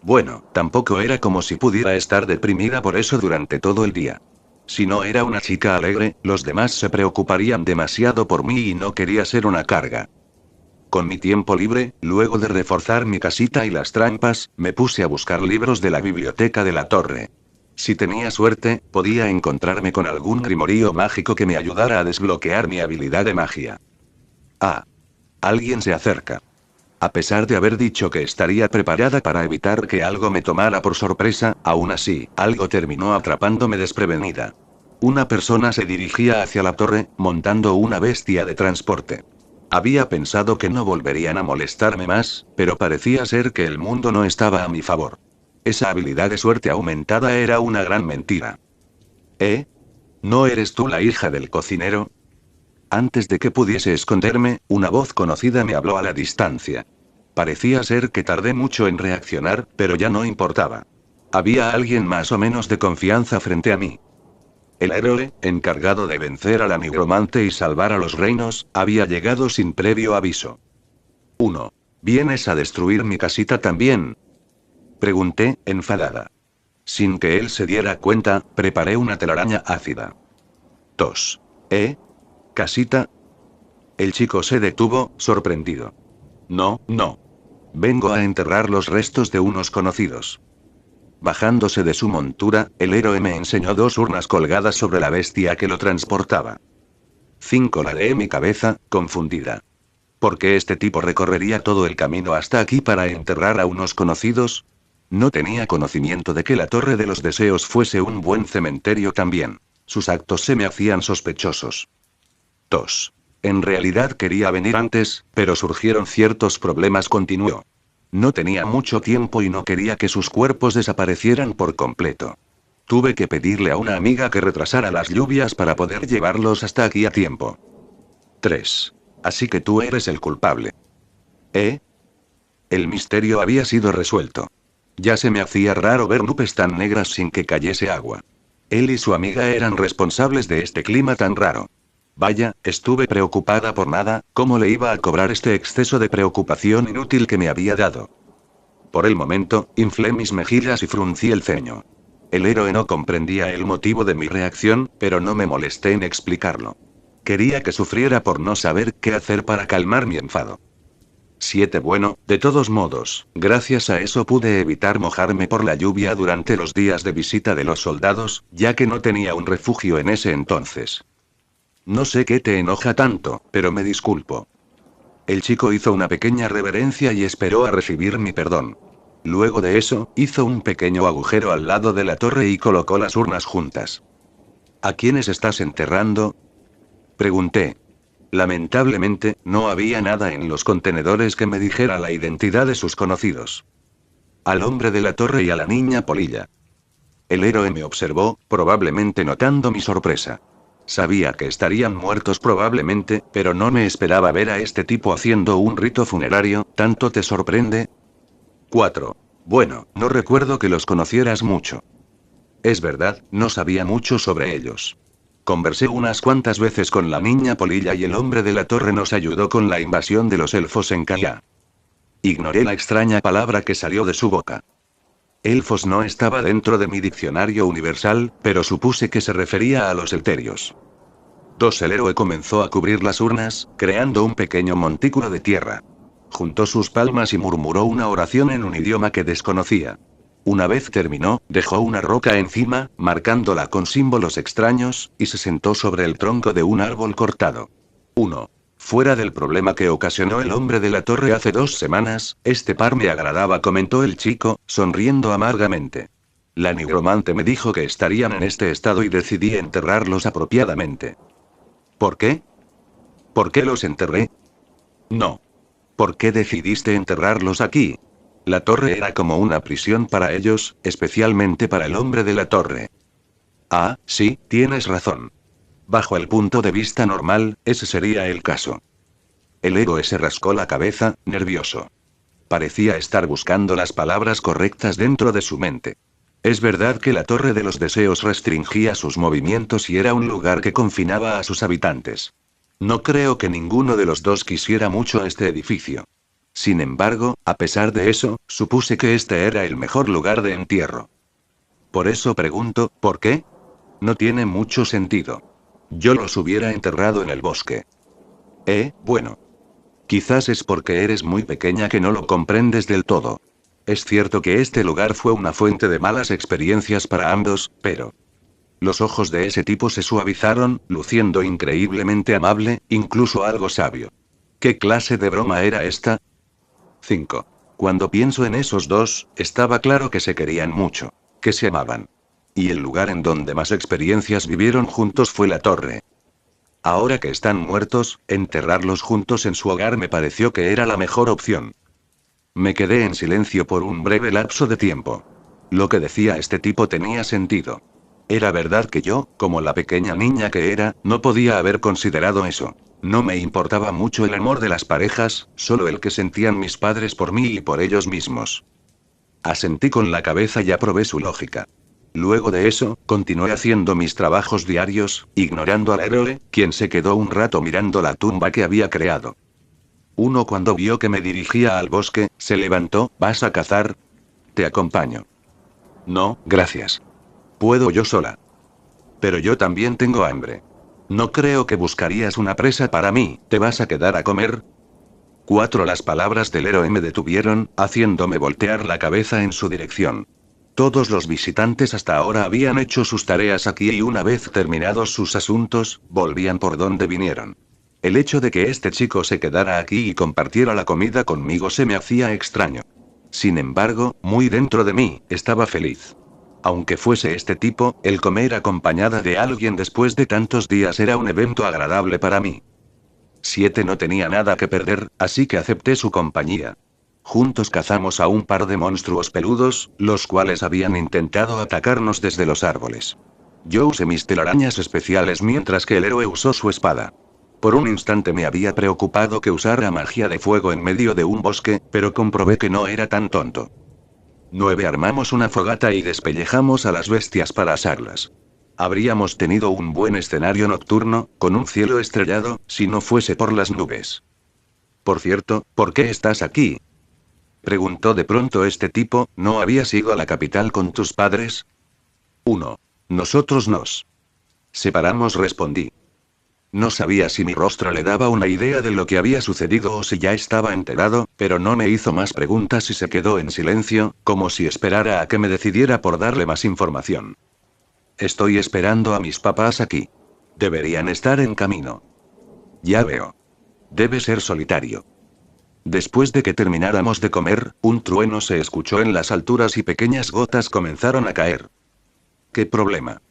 Bueno, tampoco era como si pudiera estar deprimida por eso durante todo el día. Si no era una chica alegre, los demás se preocuparían demasiado por mí y no quería ser una carga. Con mi tiempo libre, luego de reforzar mi casita y las trampas, me puse a buscar libros de la biblioteca de la torre. Si tenía suerte, podía encontrarme con algún grimorío mágico que me ayudara a desbloquear mi habilidad de magia. Ah. Alguien se acerca. A pesar de haber dicho que estaría preparada para evitar que algo me tomara por sorpresa, aún así, algo terminó atrapándome desprevenida. Una persona se dirigía hacia la torre, montando una bestia de transporte. Había pensado que no volverían a molestarme más, pero parecía ser que el mundo no estaba a mi favor. Esa habilidad de suerte aumentada era una gran mentira. ¿Eh? ¿No eres tú la hija del cocinero? Antes de que pudiese esconderme, una voz conocida me habló a la distancia. Parecía ser que tardé mucho en reaccionar, pero ya no importaba. Había alguien más o menos de confianza frente a mí. El héroe, encargado de vencer a la nigromante y salvar a los reinos, había llegado sin previo aviso. 1. ¿Vienes a destruir mi casita también? Pregunté, enfadada. Sin que él se diera cuenta, preparé una telaraña ácida. 2. ¿Casita? El chico se detuvo, sorprendido. No, no. Vengo a enterrar los restos de unos conocidos. Bajándose de su montura, el héroe me enseñó 2 urnas colgadas sobre la bestia que lo transportaba. 5. Ladeé mi cabeza, confundida. ¿Por qué este tipo recorrería todo el camino hasta aquí para enterrar a unos conocidos? No tenía conocimiento de que la Torre de los Deseos fuese un buen cementerio también. Sus actos se me hacían sospechosos. 2. En realidad quería venir antes, pero surgieron ciertos problemas, continuó. No tenía mucho tiempo y no quería que sus cuerpos desaparecieran por completo. Tuve que pedirle a una amiga que retrasara las lluvias para poder llevarlos hasta aquí a tiempo. 3. Así que tú eres el culpable. El misterio había sido resuelto. Ya se me hacía raro ver nubes tan negras sin que cayese agua. Él y su amiga eran responsables de este clima tan raro. Vaya, estuve preocupada por nada, ¿cómo le iba a cobrar este exceso de preocupación inútil que me había dado? Por el momento, inflé mis mejillas y fruncí el ceño. El héroe no comprendía el motivo de mi reacción, pero no me molesté en explicarlo. Quería que sufriera por no saber qué hacer para calmar mi enfado. 7. Bueno, de todos modos, gracias a eso pude evitar mojarme por la lluvia durante los días de visita de los soldados, ya que no tenía un refugio en ese entonces. No sé qué te enoja tanto, pero me disculpo. El chico hizo una pequeña reverencia y esperó a recibir mi perdón. Luego de eso, hizo un pequeño agujero al lado de la torre y colocó las urnas juntas. ¿A quiénes estás enterrando? Pregunté. Lamentablemente, no había nada en los contenedores que me dijera la identidad de sus conocidos. Al hombre de la torre y a la niña polilla. El héroe me observó, probablemente notando mi sorpresa. Sabía que estarían muertos probablemente, pero no me esperaba ver a este tipo haciendo un rito funerario. ¿Tanto te sorprende? 4. Bueno, no recuerdo que los conocieras mucho. Es verdad, no sabía mucho sobre ellos. Conversé unas cuantas veces con la niña polilla y el hombre de la torre nos ayudó con la invasión de los elfos en Kaya. Ignoré la extraña palabra que salió de su boca. Elfos no estaba dentro de mi diccionario universal, pero supuse que se refería a los elterios. 2. El héroe comenzó a cubrir las urnas, creando un pequeño montículo de tierra. Juntó sus palmas y murmuró una oración en un idioma que desconocía. Una vez terminó, dejó una roca encima, marcándola con símbolos extraños, y se sentó sobre el tronco de un árbol cortado. 1. Fuera del problema que ocasionó el hombre de la torre hace 2 semanas, este par me agradaba, comentó el chico, sonriendo amargamente. La nigromante me dijo que estarían en este estado y decidí enterrarlos apropiadamente. ¿Por qué? ¿Por qué los enterré? No. ¿Por qué decidiste enterrarlos aquí? La torre era como una prisión para ellos, especialmente para el hombre de la torre. Ah, sí, tienes razón. Bajo el punto de vista normal, ese sería el caso. El héroe se rascó la cabeza, nervioso. Parecía estar buscando las palabras correctas dentro de su mente. Es verdad que la Torre de los Deseos restringía sus movimientos y era un lugar que confinaba a sus habitantes. No creo que ninguno de los dos quisiera mucho este edificio. Sin embargo, a pesar de eso, supuse que este era el mejor lugar de entierro. Por eso pregunto, ¿por qué? No tiene mucho sentido. Yo los hubiera enterrado en el bosque. Bueno. Quizás es porque eres muy pequeña que no lo comprendes del todo. Es cierto que este lugar fue una fuente de malas experiencias para ambos, pero... Los ojos de ese tipo se suavizaron, luciendo increíblemente amable, incluso algo sabio. ¿Qué clase de broma era esta? 5. Cuando pienso en esos dos, estaba claro que se querían mucho. Que se amaban. Y el lugar en donde más experiencias vivieron juntos fue la torre. Ahora que están muertos, enterrarlos juntos en su hogar me pareció que era la mejor opción. Me quedé en silencio por un breve lapso de tiempo. Lo que decía este tipo tenía sentido. Era verdad que yo, como la pequeña niña que era, no podía haber considerado eso. No me importaba mucho el amor de las parejas, solo el que sentían mis padres por mí y por ellos mismos. Asentí con la cabeza y aprobé su lógica. Luego de eso, continué haciendo mis trabajos diarios, ignorando al héroe, quien se quedó un rato mirando la tumba que había creado. Cuando vio que me dirigía al bosque, se levantó. ¿Vas a cazar? Te acompaño. No, gracias. Puedo yo sola. Pero yo también tengo hambre. No creo que buscarías una presa para mí. ¿Te vas a quedar a comer? Las palabras del héroe me detuvieron, haciéndome voltear la cabeza en su dirección. Todos los visitantes hasta ahora habían hecho sus tareas aquí y una vez terminados sus asuntos, volvían por donde vinieron. El hecho de que este chico se quedara aquí y compartiera la comida conmigo se me hacía extraño. Sin embargo, muy dentro de mí, estaba feliz. Aunque fuese este tipo, el comer acompañada de alguien después de tantos días era un evento agradable para mí. 7 no tenía nada que perder, así que acepté su compañía. Juntos cazamos a un par de monstruos peludos, los cuales habían intentado atacarnos desde los árboles. Yo usé mis telarañas especiales mientras que el héroe usó su espada. Por un instante me había preocupado que usara magia de fuego en medio de un bosque, pero comprobé que no era tan tonto. 9 armamos una fogata y despellejamos a las bestias para asarlas. Habríamos tenido un buen escenario nocturno, con un cielo estrellado, si no fuese por las nubes. Por cierto, ¿por qué estás aquí? Preguntó de pronto este tipo. ¿No habías ido a la capital con tus padres? Nosotros nos separamos, respondí. No sabía si mi rostro le daba una idea de lo que había sucedido o si ya estaba enterado, pero no me hizo más preguntas y se quedó en silencio, como si esperara a que me decidiera por darle más información. Estoy esperando a mis papás aquí. Deberían estar en camino. Ya veo. Debe ser solitario. Después de que termináramos de comer, un trueno se escuchó en las alturas y pequeñas gotas comenzaron a caer. ¿Qué problema?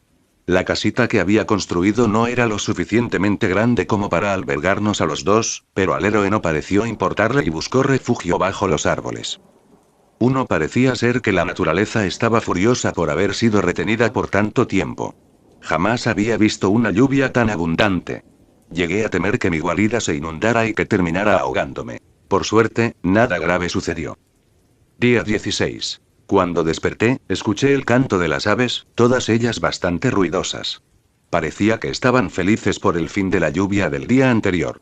La casita que había construido no era lo suficientemente grande como para albergarnos a los dos, pero al héroe no pareció importarle y buscó refugio bajo los árboles. Parecía ser que la naturaleza estaba furiosa por haber sido retenida por tanto tiempo. Jamás había visto una lluvia tan abundante. Llegué a temer que mi guarida se inundara y que terminara ahogándome. Por suerte, nada grave sucedió. Día 16. Cuando desperté, escuché el canto de las aves, todas ellas bastante ruidosas. Parecía que estaban felices por el fin de la lluvia del día anterior.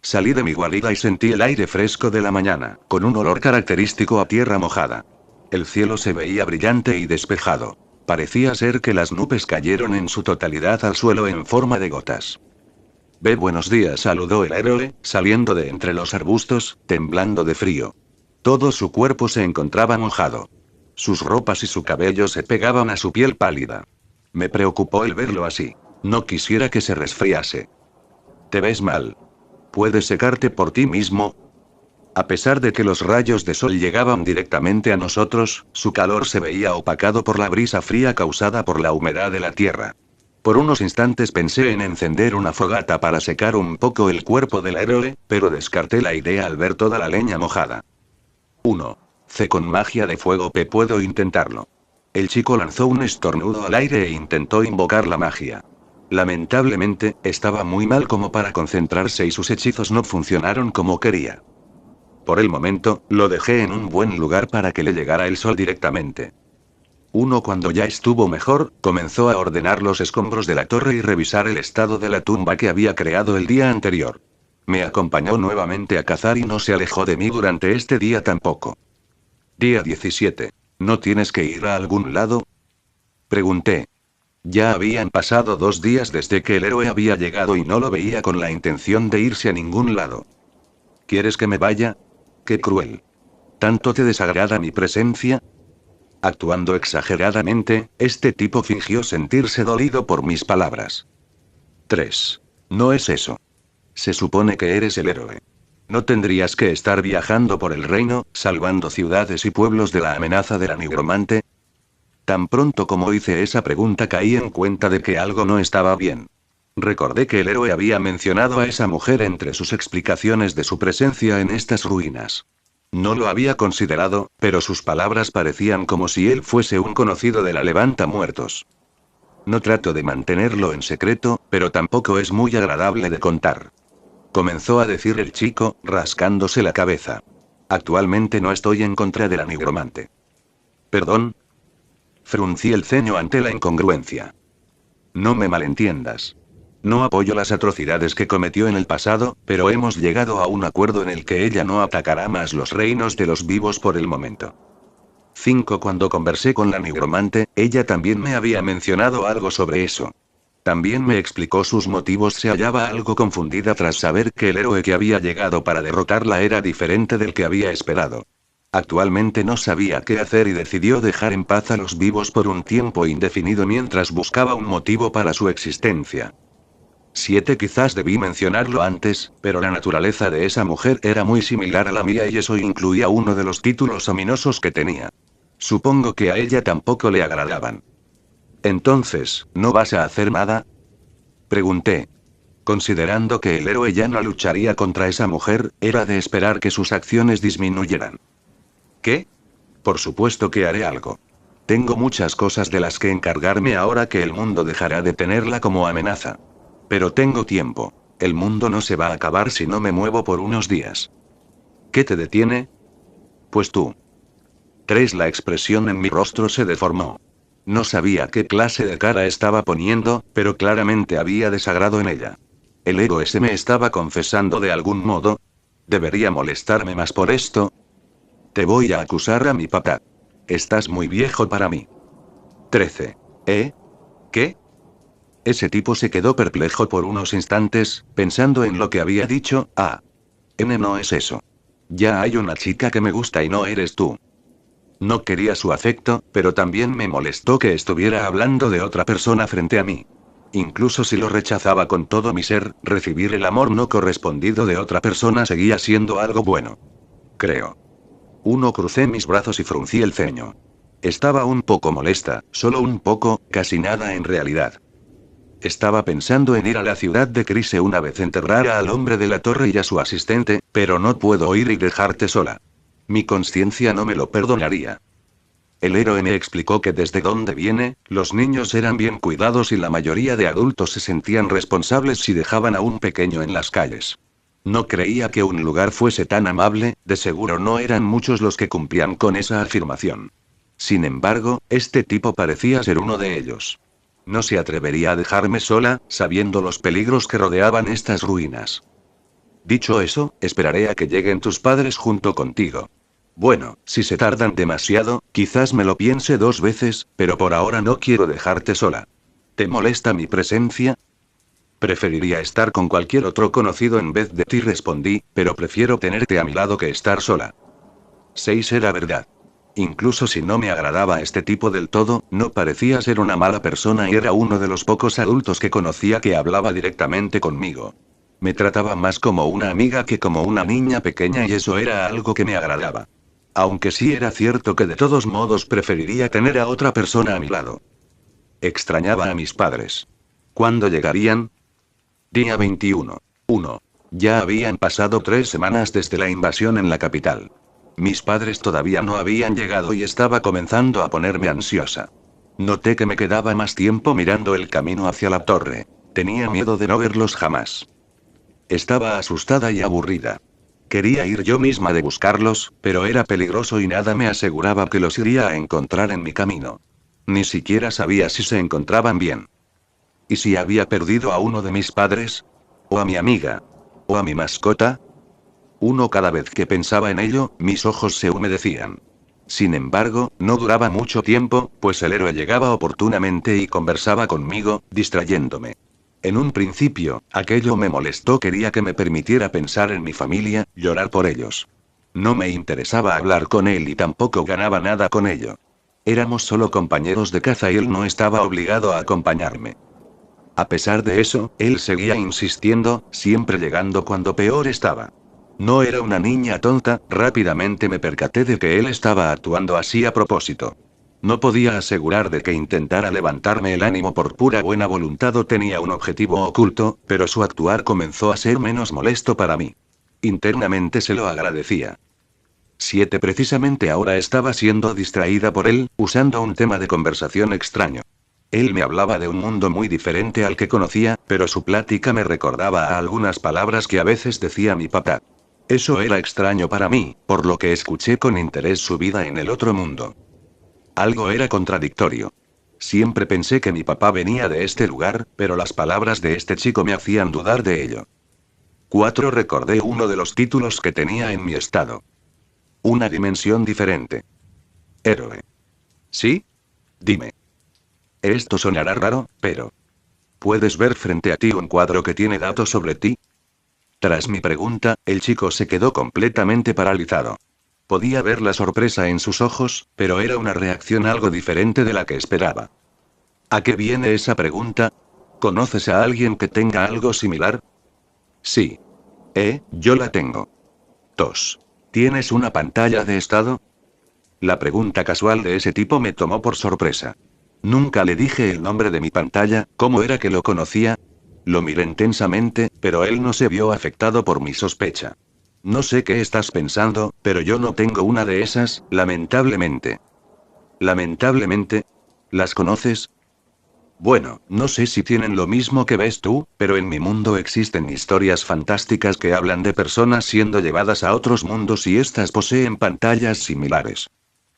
Salí de mi guarida y sentí el aire fresco de la mañana, con un olor característico a tierra mojada. El cielo se veía brillante y despejado. Parecía ser que las nubes cayeron en su totalidad al suelo en forma de gotas. Buenos días, saludó el héroe, saliendo de entre los arbustos, temblando de frío. Todo su cuerpo se encontraba mojado. Sus ropas y su cabello se pegaban a su piel pálida. Me preocupó el verlo así. No quisiera que se resfriase. Te ves mal. ¿Puedes secarte por ti mismo? A pesar de que los rayos de sol llegaban directamente a nosotros, su calor se veía opacado por la brisa fría causada por la humedad de la tierra. Por unos instantes pensé en encender una fogata para secar un poco el cuerpo del héroe, pero descarté la idea al ver toda la leña mojada. C con magia de fuego. Puedo intentarlo. El chico lanzó un estornudo al aire e intentó invocar la magia. Lamentablemente, estaba muy mal como para concentrarse y sus hechizos no funcionaron como quería. Por el momento, lo dejé en un buen lugar para que le llegara el sol directamente. Cuando ya estuvo mejor, comenzó a ordenar los escombros de la torre y revisar el estado de la tumba que había creado el día anterior. Me acompañó nuevamente a cazar y no se alejó de mí durante este día tampoco. Día 17. ¿No tienes que ir a algún lado? Pregunté. Ya habían pasado 2 días desde que el héroe había llegado y no lo veía con la intención de irse a ningún lado. ¿Quieres que me vaya? ¡Qué cruel! ¿Tanto te desagrada mi presencia? Actuando exageradamente, este tipo fingió sentirse dolido por mis palabras. 3. No es eso. Se supone que eres el héroe. ¿No tendrías que estar viajando por el reino, salvando ciudades y pueblos de la amenaza de la nigromante? Tan pronto como hice esa pregunta caí en cuenta de que algo no estaba bien. Recordé que el héroe había mencionado a esa mujer entre sus explicaciones de su presencia en estas ruinas. No lo había considerado, pero sus palabras parecían como si él fuese un conocido de la levantamuertos. No trato de mantenerlo en secreto, pero tampoco es muy agradable de contar. Comenzó a decir el chico, rascándose la cabeza. Actualmente no estoy en contra de la nigromante. ¿Perdón? Fruncí el ceño ante la incongruencia. No me malentiendas. No apoyo las atrocidades que cometió en el pasado, pero hemos llegado a un acuerdo en el que ella no atacará más los reinos de los vivos por el momento. 5. Cuando conversé con la nigromante, ella también me había mencionado algo sobre eso. También me explicó sus motivos. Se hallaba algo confundida tras saber que el héroe que había llegado para derrotarla era diferente del que había esperado. Actualmente no sabía qué hacer y decidió dejar en paz a los vivos por un tiempo indefinido mientras buscaba un motivo para su existencia. 7. Quizás debí mencionarlo antes, pero la naturaleza de esa mujer era muy similar a la mía y eso incluía uno de los títulos ominosos que tenía. Supongo que a ella tampoco le agradaban. Entonces, ¿no vas a hacer nada? Pregunté. Considerando que el héroe ya no lucharía contra esa mujer, era de esperar que sus acciones disminuyeran. ¿Qué? Por supuesto que haré algo. Tengo muchas cosas de las que encargarme ahora que el mundo dejará de tenerla como amenaza. Pero tengo tiempo. El mundo no se va a acabar si no me muevo por unos días. ¿Qué te detiene? Pues tú. 3. La expresión en mi rostro se deformó. No sabía qué clase de cara estaba poniendo, pero claramente había desagrado en ella. El héroe se me estaba confesando de algún modo. ¿Debería molestarme más por esto? Te voy a acusar a mi papá. Estás muy viejo para mí. 13. ¿Eh? ¿Qué? Ese tipo se quedó perplejo por unos instantes, pensando en lo que había dicho. No es eso. Ya hay una chica que me gusta y no eres tú. No quería su afecto, pero también me molestó que estuviera hablando de otra persona frente a mí. Incluso si lo rechazaba con todo mi ser, recibir el amor no correspondido de otra persona seguía siendo algo bueno. Creo. Crucé mis brazos y fruncí el ceño. Estaba un poco molesta, solo un poco, casi nada en realidad. Estaba pensando en ir a la ciudad de Crise una vez enterrara al hombre de la torre y a su asistente, pero no puedo ir y dejarte sola. Mi conciencia no me lo perdonaría. El héroe me explicó que desde donde viene, los niños eran bien cuidados y la mayoría de adultos se sentían responsables si dejaban a un pequeño en las calles. No creía que un lugar fuese tan amable, de seguro no eran muchos los que cumplían con esa afirmación. Sin embargo, este tipo parecía ser uno de ellos. No se atrevería a dejarme sola, sabiendo los peligros que rodeaban estas ruinas. Dicho eso, esperaré a que lleguen tus padres junto contigo. Bueno, si se tardan demasiado, quizás me lo piense 2 veces, pero por ahora no quiero dejarte sola. ¿Te molesta mi presencia? Preferiría estar con cualquier otro conocido en vez de ti, respondí, pero prefiero tenerte a mi lado que estar sola. 6. Era verdad. Incluso si no me agradaba este tipo del todo, no parecía ser una mala persona y era uno de los pocos adultos que conocía que hablaba directamente conmigo. Me trataba más como una amiga que como una niña pequeña y eso era algo que me agradaba. Aunque sí era cierto que de todos modos preferiría tener a otra persona a mi lado. Extrañaba a mis padres. ¿Cuándo llegarían? Día 21. 1. Ya habían pasado 3 semanas desde la invasión en la capital. Mis padres todavía no habían llegado y estaba comenzando a ponerme ansiosa. Noté que me quedaba más tiempo mirando el camino hacia la torre. Tenía miedo de no verlos jamás. Estaba asustada y aburrida. Quería ir yo misma de buscarlos, pero era peligroso y nada me aseguraba que los iría a encontrar en mi camino. Ni siquiera sabía si se encontraban bien. ¿Y si había perdido a uno de mis padres? ¿O a mi amiga? ¿O a mi mascota? Cada vez que pensaba en ello, mis ojos se humedecían. Sin embargo, no duraba mucho tiempo, pues el héroe llegaba oportunamente y conversaba conmigo, distrayéndome. En un principio, aquello me molestó, quería que me permitiera pensar en mi familia, llorar por ellos. No me interesaba hablar con él y tampoco ganaba nada con ello. Éramos solo compañeros de caza y él no estaba obligado a acompañarme. A pesar de eso, él seguía insistiendo, siempre llegando cuando peor estaba. No era una niña tonta, rápidamente me percaté de que él estaba actuando así a propósito. No podía asegurar de que intentara levantarme el ánimo por pura buena voluntad o tenía un objetivo oculto, pero su actuar comenzó a ser menos molesto para mí. Internamente se lo agradecía. 7. Precisamente ahora estaba siendo distraída por él, usando un tema de conversación extraño. Él me hablaba de un mundo muy diferente al que conocía, pero su plática me recordaba a algunas palabras que a veces decía mi papá. Eso era extraño para mí, por lo que escuché con interés su vida en el otro mundo. Algo era contradictorio. Siempre pensé que mi papá venía de este lugar, pero las palabras de este chico me hacían dudar de ello. 4. Recordé uno de los títulos que tenía en mi estado. Una dimensión diferente. Héroe. ¿Sí? Dime. Esto sonará raro, pero... ¿puedes ver frente a ti un cuadro que tiene datos sobre ti? Tras mi pregunta, el chico se quedó completamente paralizado. Podía ver la sorpresa en sus ojos, pero era una reacción algo diferente de la que esperaba. ¿A qué viene esa pregunta? ¿Conoces a alguien que tenga algo similar? Sí. Yo la tengo. 2. ¿Tienes una pantalla de estado? La pregunta casual de ese tipo me tomó por sorpresa. Nunca le dije el nombre de mi pantalla, ¿cómo era que lo conocía? Lo miré intensamente, pero él no se vio afectado por mi sospecha. No sé qué estás pensando, pero yo no tengo una de esas, lamentablemente. ¿Lamentablemente? ¿Las conoces? Bueno, no sé si tienen lo mismo que ves tú, pero en mi mundo existen historias fantásticas que hablan de personas siendo llevadas a otros mundos y estas poseen pantallas similares.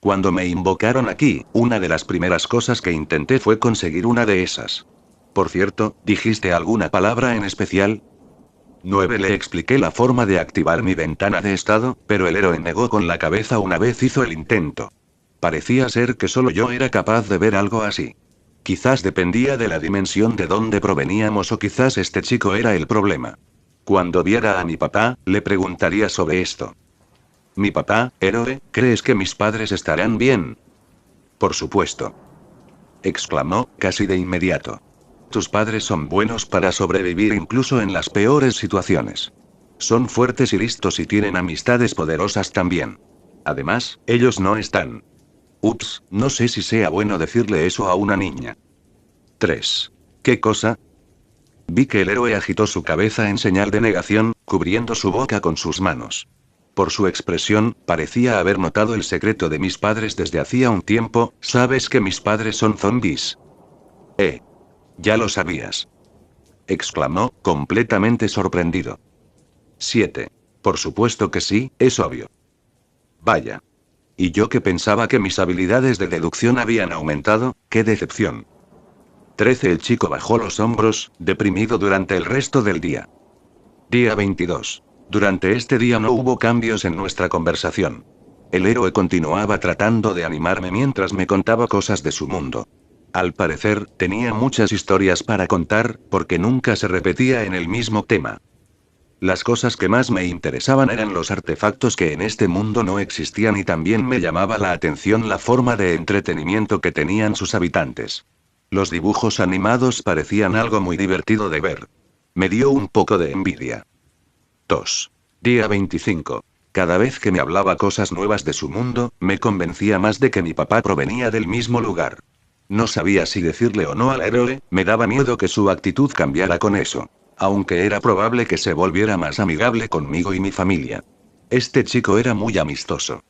Cuando me invocaron aquí, una de las primeras cosas que intenté fue conseguir una de esas. Por cierto, ¿dijiste alguna palabra en especial? 9. Le expliqué la forma de activar mi ventana de estado, pero el héroe negó con la cabeza una vez hizo el intento. Parecía ser que solo yo era capaz de ver algo así. Quizás dependía de la dimensión de donde proveníamos o quizás este chico era el problema. Cuando viera a mi papá, le preguntaría sobre esto. ¿Mi papá, héroe, crees que mis padres estarán bien? Por supuesto. Exclamó, casi de inmediato. Tus padres son buenos para sobrevivir incluso en las peores situaciones. Son fuertes y listos y tienen amistades poderosas también. Además, ellos no están. Ups, no sé si sea bueno decirle eso a una niña. 3. ¿Qué cosa? Vi que el héroe agitó su cabeza en señal de negación, cubriendo su boca con sus manos. Por su expresión, parecía haber notado el secreto de mis padres desde hacía un tiempo. ¿Sabes que mis padres son zombies? Ya lo sabías. Exclamó, completamente sorprendido. 7. Por supuesto que sí, es obvio. Vaya. Y yo que pensaba que mis habilidades de deducción habían aumentado, qué decepción. 13. El chico bajó los hombros, deprimido durante el resto del día. Día 22. Durante este día no hubo cambios en nuestra conversación. El héroe continuaba tratando de animarme mientras me contaba cosas de su mundo. Al parecer, tenía muchas historias para contar, porque nunca se repetía en el mismo tema. Las cosas que más me interesaban eran los artefactos que en este mundo no existían y también me llamaba la atención la forma de entretenimiento que tenían sus habitantes. Los dibujos animados parecían algo muy divertido de ver. Me dio un poco de envidia. 2. Día 25. Cada vez que me hablaba cosas nuevas de su mundo, me convencía más de que mi papá provenía del mismo lugar. No sabía si decirle o no al héroe, me daba miedo que su actitud cambiara con eso. Aunque era probable que se volviera más amigable conmigo y mi familia. Este chico era muy amistoso.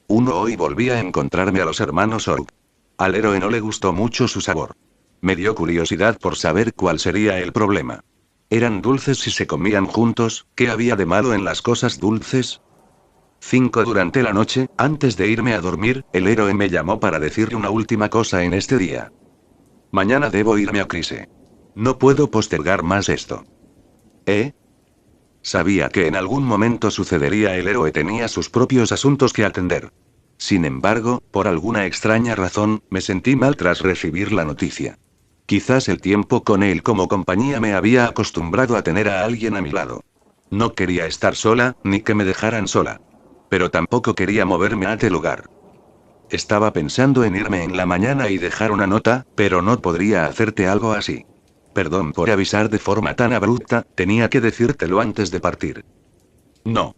Hoy volví a encontrarme a los hermanos Ork. Al héroe no le gustó mucho su sabor. Me dio curiosidad por saber cuál sería el problema. ¿Eran dulces si se comían juntos? ¿Qué había de malo en las cosas dulces? 5. Durante la noche, antes de irme a dormir, el héroe me llamó para decirle una última cosa en este día. Mañana debo irme a Crise. No puedo postergar más esto. Sabía que en algún momento sucedería. El héroe tenía sus propios asuntos que atender. Sin embargo, por alguna extraña razón, me sentí mal tras recibir la noticia. Quizás el tiempo con él como compañía me había acostumbrado a tener a alguien a mi lado. No quería estar sola, ni que me dejaran sola. Pero tampoco quería moverme a aquel lugar. Estaba pensando en irme en la mañana y dejar una nota, pero no podría hacerte algo así. Perdón por avisar de forma tan abrupta, tenía que decírtelo antes de partir. No.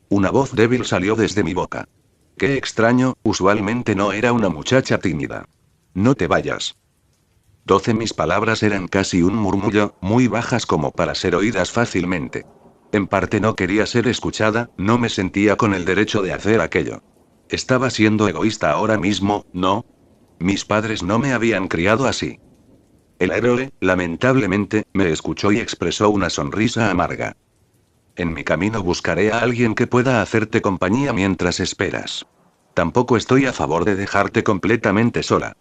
Una voz débil salió desde mi boca. Qué extraño, usualmente no era una muchacha tímida. No te vayas. 12. Mis palabras eran casi un murmullo, muy bajas como para ser oídas fácilmente. En parte no quería ser escuchada, no me sentía con el derecho de hacer aquello. Estaba siendo egoísta ahora mismo, ¿no? Mis padres no me habían criado así. El héroe, lamentablemente, me escuchó y expresó una sonrisa amarga. En mi camino buscaré a alguien que pueda hacerte compañía mientras esperas. Tampoco estoy a favor de dejarte completamente sola.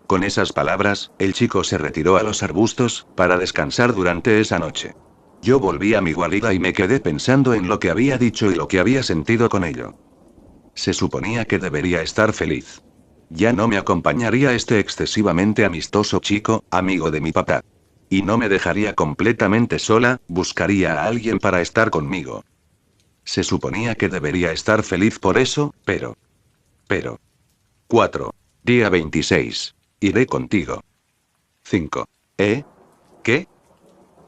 Con esas palabras, el chico se retiró a los arbustos, para descansar durante esa noche. Yo volví a mi guarida y me quedé pensando en lo que había dicho y lo que había sentido con ello. Se suponía que debería estar feliz. Ya no me acompañaría este excesivamente amistoso chico, amigo de mi papá. Y no me dejaría completamente sola, buscaría a alguien para estar conmigo. Se suponía que debería estar feliz por eso, pero. 4. Día 26. Iré contigo. 5. ¿Eh? ¿Qué?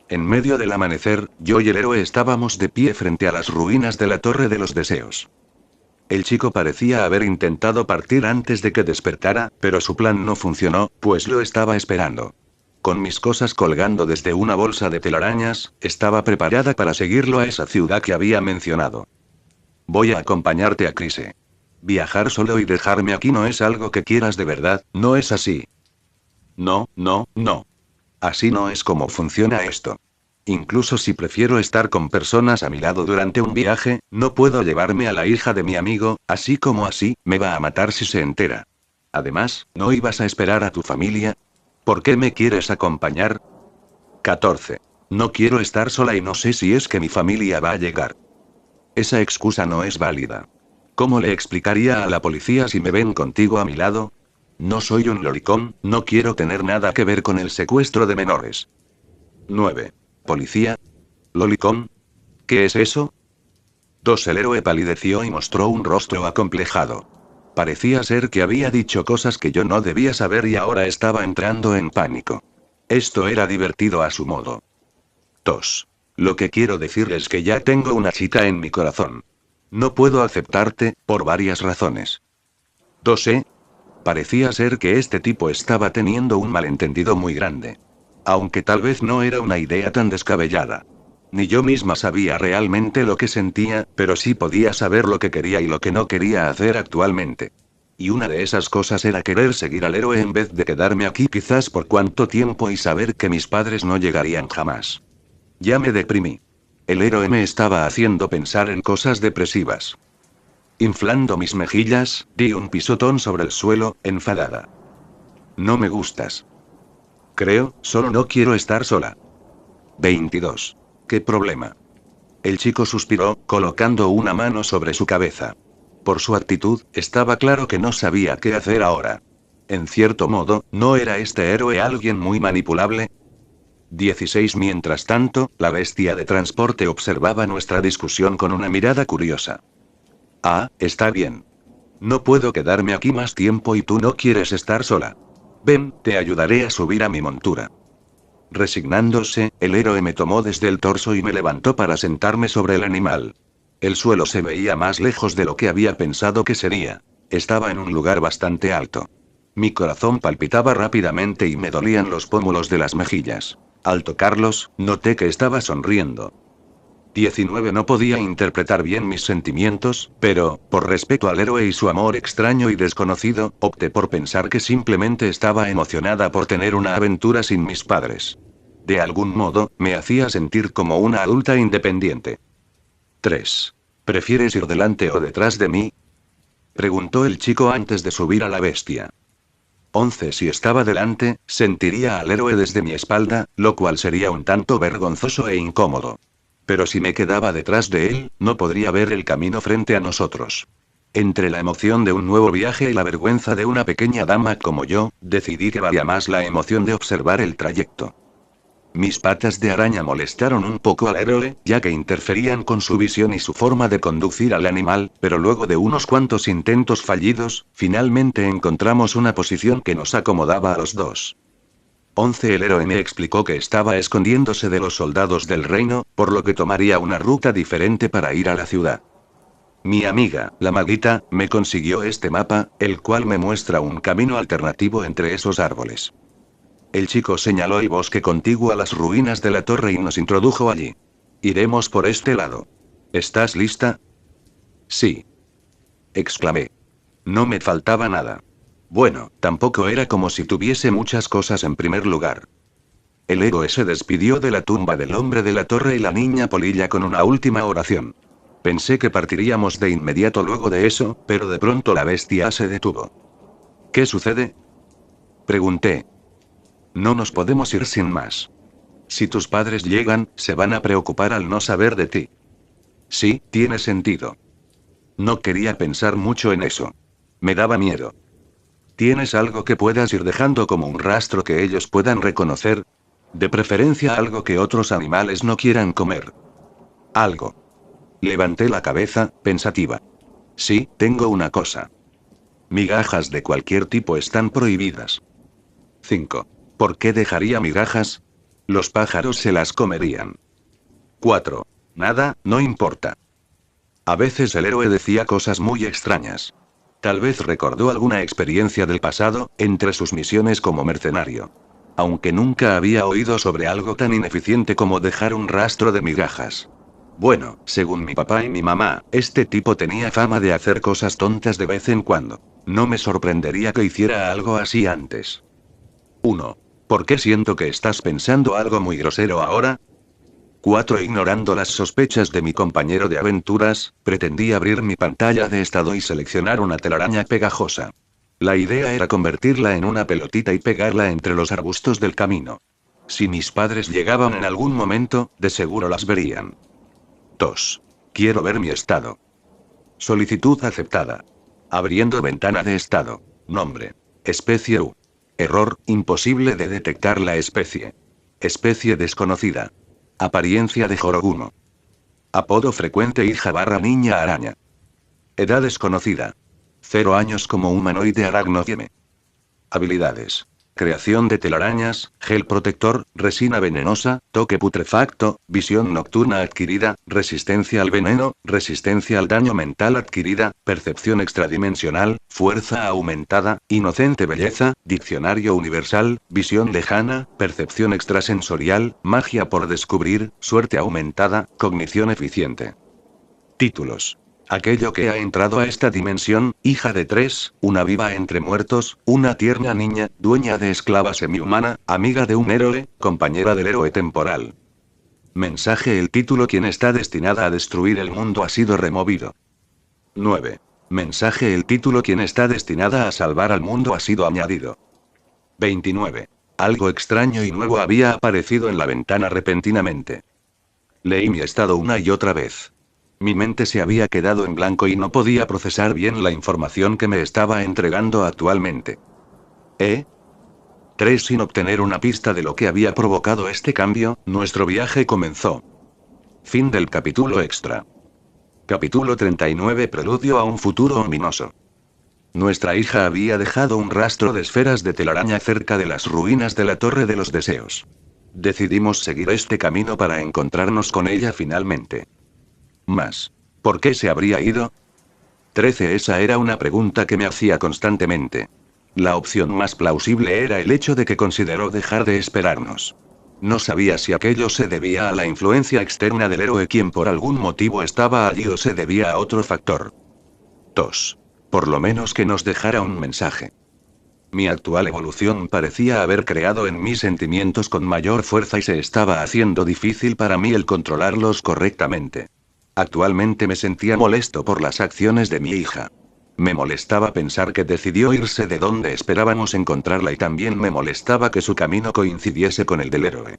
En medio del amanecer, yo y el héroe estábamos de pie frente a las ruinas de la Torre de los Deseos. El chico parecía haber intentado partir antes de que despertara, pero su plan no funcionó, pues lo estaba esperando. Con mis cosas colgando desde una bolsa de telarañas, estaba preparada para seguirlo a esa ciudad que había mencionado. Voy a acompañarte a Crise. Viajar solo y dejarme aquí no es algo que quieras de verdad, ¿no es así? No, no, no. Así no es como funciona esto. Incluso si prefiero estar con personas a mi lado durante un viaje, no puedo llevarme a la hija de mi amigo, así como así, me va a matar si se entera. Además, ¿no ibas a esperar a tu familia? ¿Por qué me quieres acompañar? 14. No quiero estar sola y no sé si es que mi familia va a llegar. Esa excusa no es válida. ¿Cómo le explicaría a la policía si me ven contigo a mi lado? No soy un lolicón, no quiero tener nada que ver con el secuestro de menores. 9. ¿Policía? ¿Lolicón? ¿Qué es eso? 2. El héroe palideció y mostró un rostro acomplejado. Parecía ser que había dicho cosas que yo no debía saber y ahora estaba entrando en pánico. Esto era divertido a su modo. 2. Lo que quiero decir es que ya tengo una chica en mi corazón. No puedo aceptarte, por varias razones. 2. Parecía ser que este tipo estaba teniendo un malentendido muy grande. Aunque tal vez no era una idea tan descabellada. Ni yo misma sabía realmente lo que sentía, pero sí podía saber lo que quería y lo que no quería hacer actualmente. Y una de esas cosas era querer seguir al héroe en vez de quedarme aquí quizás por cuánto tiempo y saber que mis padres no llegarían jamás. Ya me deprimí. El héroe me estaba haciendo pensar en cosas depresivas. Inflando mis mejillas, di un pisotón sobre el suelo, enfadada. No me gustas. Creo, solo no quiero estar sola. 22. ¿Qué problema? El chico suspiró, colocando una mano sobre su cabeza. Por su actitud, estaba claro que no sabía qué hacer ahora. En cierto modo, ¿no era este héroe alguien muy manipulable? 16. Mientras tanto, la bestia de transporte observaba nuestra discusión con una mirada curiosa. Ah, está bien. No puedo quedarme aquí más tiempo y tú no quieres estar sola. Ven, te ayudaré a subir a mi montura. Resignándose, el héroe me tomó desde el torso y me levantó para sentarme sobre el animal. El suelo se veía más lejos de lo que había pensado que sería. Estaba en un lugar bastante alto. Mi corazón palpitaba rápidamente y me dolían los pómulos de las mejillas. Al tocarlos, noté que estaba sonriendo. 19. No podía interpretar bien mis sentimientos, pero, por respeto al héroe y su amor extraño y desconocido, opté por pensar que simplemente estaba emocionada por tener una aventura sin mis padres. De algún modo, me hacía sentir como una adulta independiente. 3. ¿Prefieres ir delante o detrás de mí? Preguntó el chico antes de subir a la bestia. 11. Si estaba delante, sentiría al héroe desde mi espalda, lo cual sería un tanto vergonzoso e incómodo. Pero si me quedaba detrás de él, no podría ver el camino frente a nosotros. Entre la emoción de un nuevo viaje y la vergüenza de una pequeña dama como yo, decidí que valía más la emoción de observar el trayecto. Mis patas de araña molestaron un poco al héroe, ya que interferían con su visión y su forma de conducir al animal, pero luego de unos cuantos intentos fallidos, finalmente encontramos una posición que nos acomodaba a los dos. 11. El héroe me explicó que estaba escondiéndose de los soldados del reino, por lo que tomaría una ruta diferente para ir a la ciudad. Mi amiga, la maldita, me consiguió este mapa, el cual me muestra un camino alternativo entre esos árboles. El chico señaló el bosque contiguo a las ruinas de la torre y nos introdujo allí. Iremos por este lado. ¿Estás lista? Sí. Exclamé. No me faltaba nada. Bueno, tampoco era como si tuviese muchas cosas en primer lugar. El héroe se despidió de la tumba del hombre de la torre y la niña polilla con una última oración. Pensé que partiríamos de inmediato luego de eso, pero de pronto la bestia se detuvo. ¿Qué sucede? Pregunté. No nos podemos ir sin más. Si tus padres llegan, se van a preocupar al no saber de ti. Sí, tiene sentido. No quería pensar mucho en eso. Me daba miedo. ¿Tienes algo que puedas ir dejando como un rastro que ellos puedan reconocer? De preferencia algo que otros animales no quieran comer. Algo. Levanté la cabeza, pensativa. Sí, tengo una cosa. Migajas de cualquier tipo están prohibidas. 5. ¿Por qué dejaría migajas? Los pájaros se las comerían. 4. Nada, no importa. A veces el héroe decía cosas muy extrañas. Tal vez recordó alguna experiencia del pasado, entre sus misiones como mercenario. Aunque nunca había oído sobre algo tan ineficiente como dejar un rastro de migajas. Bueno, según mi papá y mi mamá, este tipo tenía fama de hacer cosas tontas de vez en cuando. No me sorprendería que hiciera algo así antes. 1. ¿Por qué siento que estás pensando algo muy grosero ahora? 4. Ignorando las sospechas de mi compañero de aventuras, pretendí abrir mi pantalla de estado y seleccionar una telaraña pegajosa. La idea era convertirla en una pelotita y pegarla entre los arbustos del camino. Si mis padres llegaban en algún momento, de seguro las verían. 2. Quiero ver mi estado. Solicitud aceptada. Abriendo ventana de estado. Nombre. Especie U. Error, imposible de detectar la especie. Especie desconocida. Apariencia de Jorogumo. Apodo frecuente hija/niña araña. Edad desconocida. 0 años como humanoide aracnoide. Habilidades. Creación de telarañas, gel protector, resina venenosa, toque putrefacto, visión nocturna adquirida, resistencia al veneno, resistencia al daño mental adquirida, percepción extradimensional, fuerza aumentada, inocente belleza, diccionario universal, visión lejana, percepción extrasensorial, magia por descubrir, suerte aumentada, cognición eficiente. Títulos. Aquello que ha entrado a esta dimensión, hija de 3, una viva entre muertos, una tierna niña, dueña de esclava semihumana, amiga de un héroe, compañera del héroe temporal. Mensaje. El título: quien está destinada a destruir el mundo ha sido removido. 9. Mensaje. El título: quien está destinada a salvar al mundo ha sido añadido. 29. Algo extraño y nuevo había aparecido en la ventana repentinamente. Leí mi estado una y otra vez. Mi mente se había quedado en blanco y no podía procesar bien la información que me estaba entregando actualmente. 3. Sin obtener una pista de lo que había provocado este cambio, nuestro viaje comenzó. Fin del capítulo extra. Capítulo 39. Preludio a un futuro ominoso. Nuestra hija había dejado un rastro de esferas de telaraña cerca de las ruinas de la Torre de los Deseos. Decidimos seguir este camino para encontrarnos con ella finalmente. Más. ¿Por qué se habría ido? 13. Esa era una pregunta que me hacía constantemente. La opción más plausible era el hecho de que consideró dejar de esperarnos. No sabía si aquello se debía a la influencia externa del héroe, quien por algún motivo estaba allí, o se debía a otro factor. 2. Por lo menos que nos dejara un mensaje. Mi actual evolución parecía haber creado en mí sentimientos con mayor fuerza y se estaba haciendo difícil para mí el controlarlos correctamente. Actualmente me sentía molesto por las acciones de mi hija. Me molestaba pensar que decidió irse de donde esperábamos encontrarla, y también me molestaba que su camino coincidiese con el del héroe.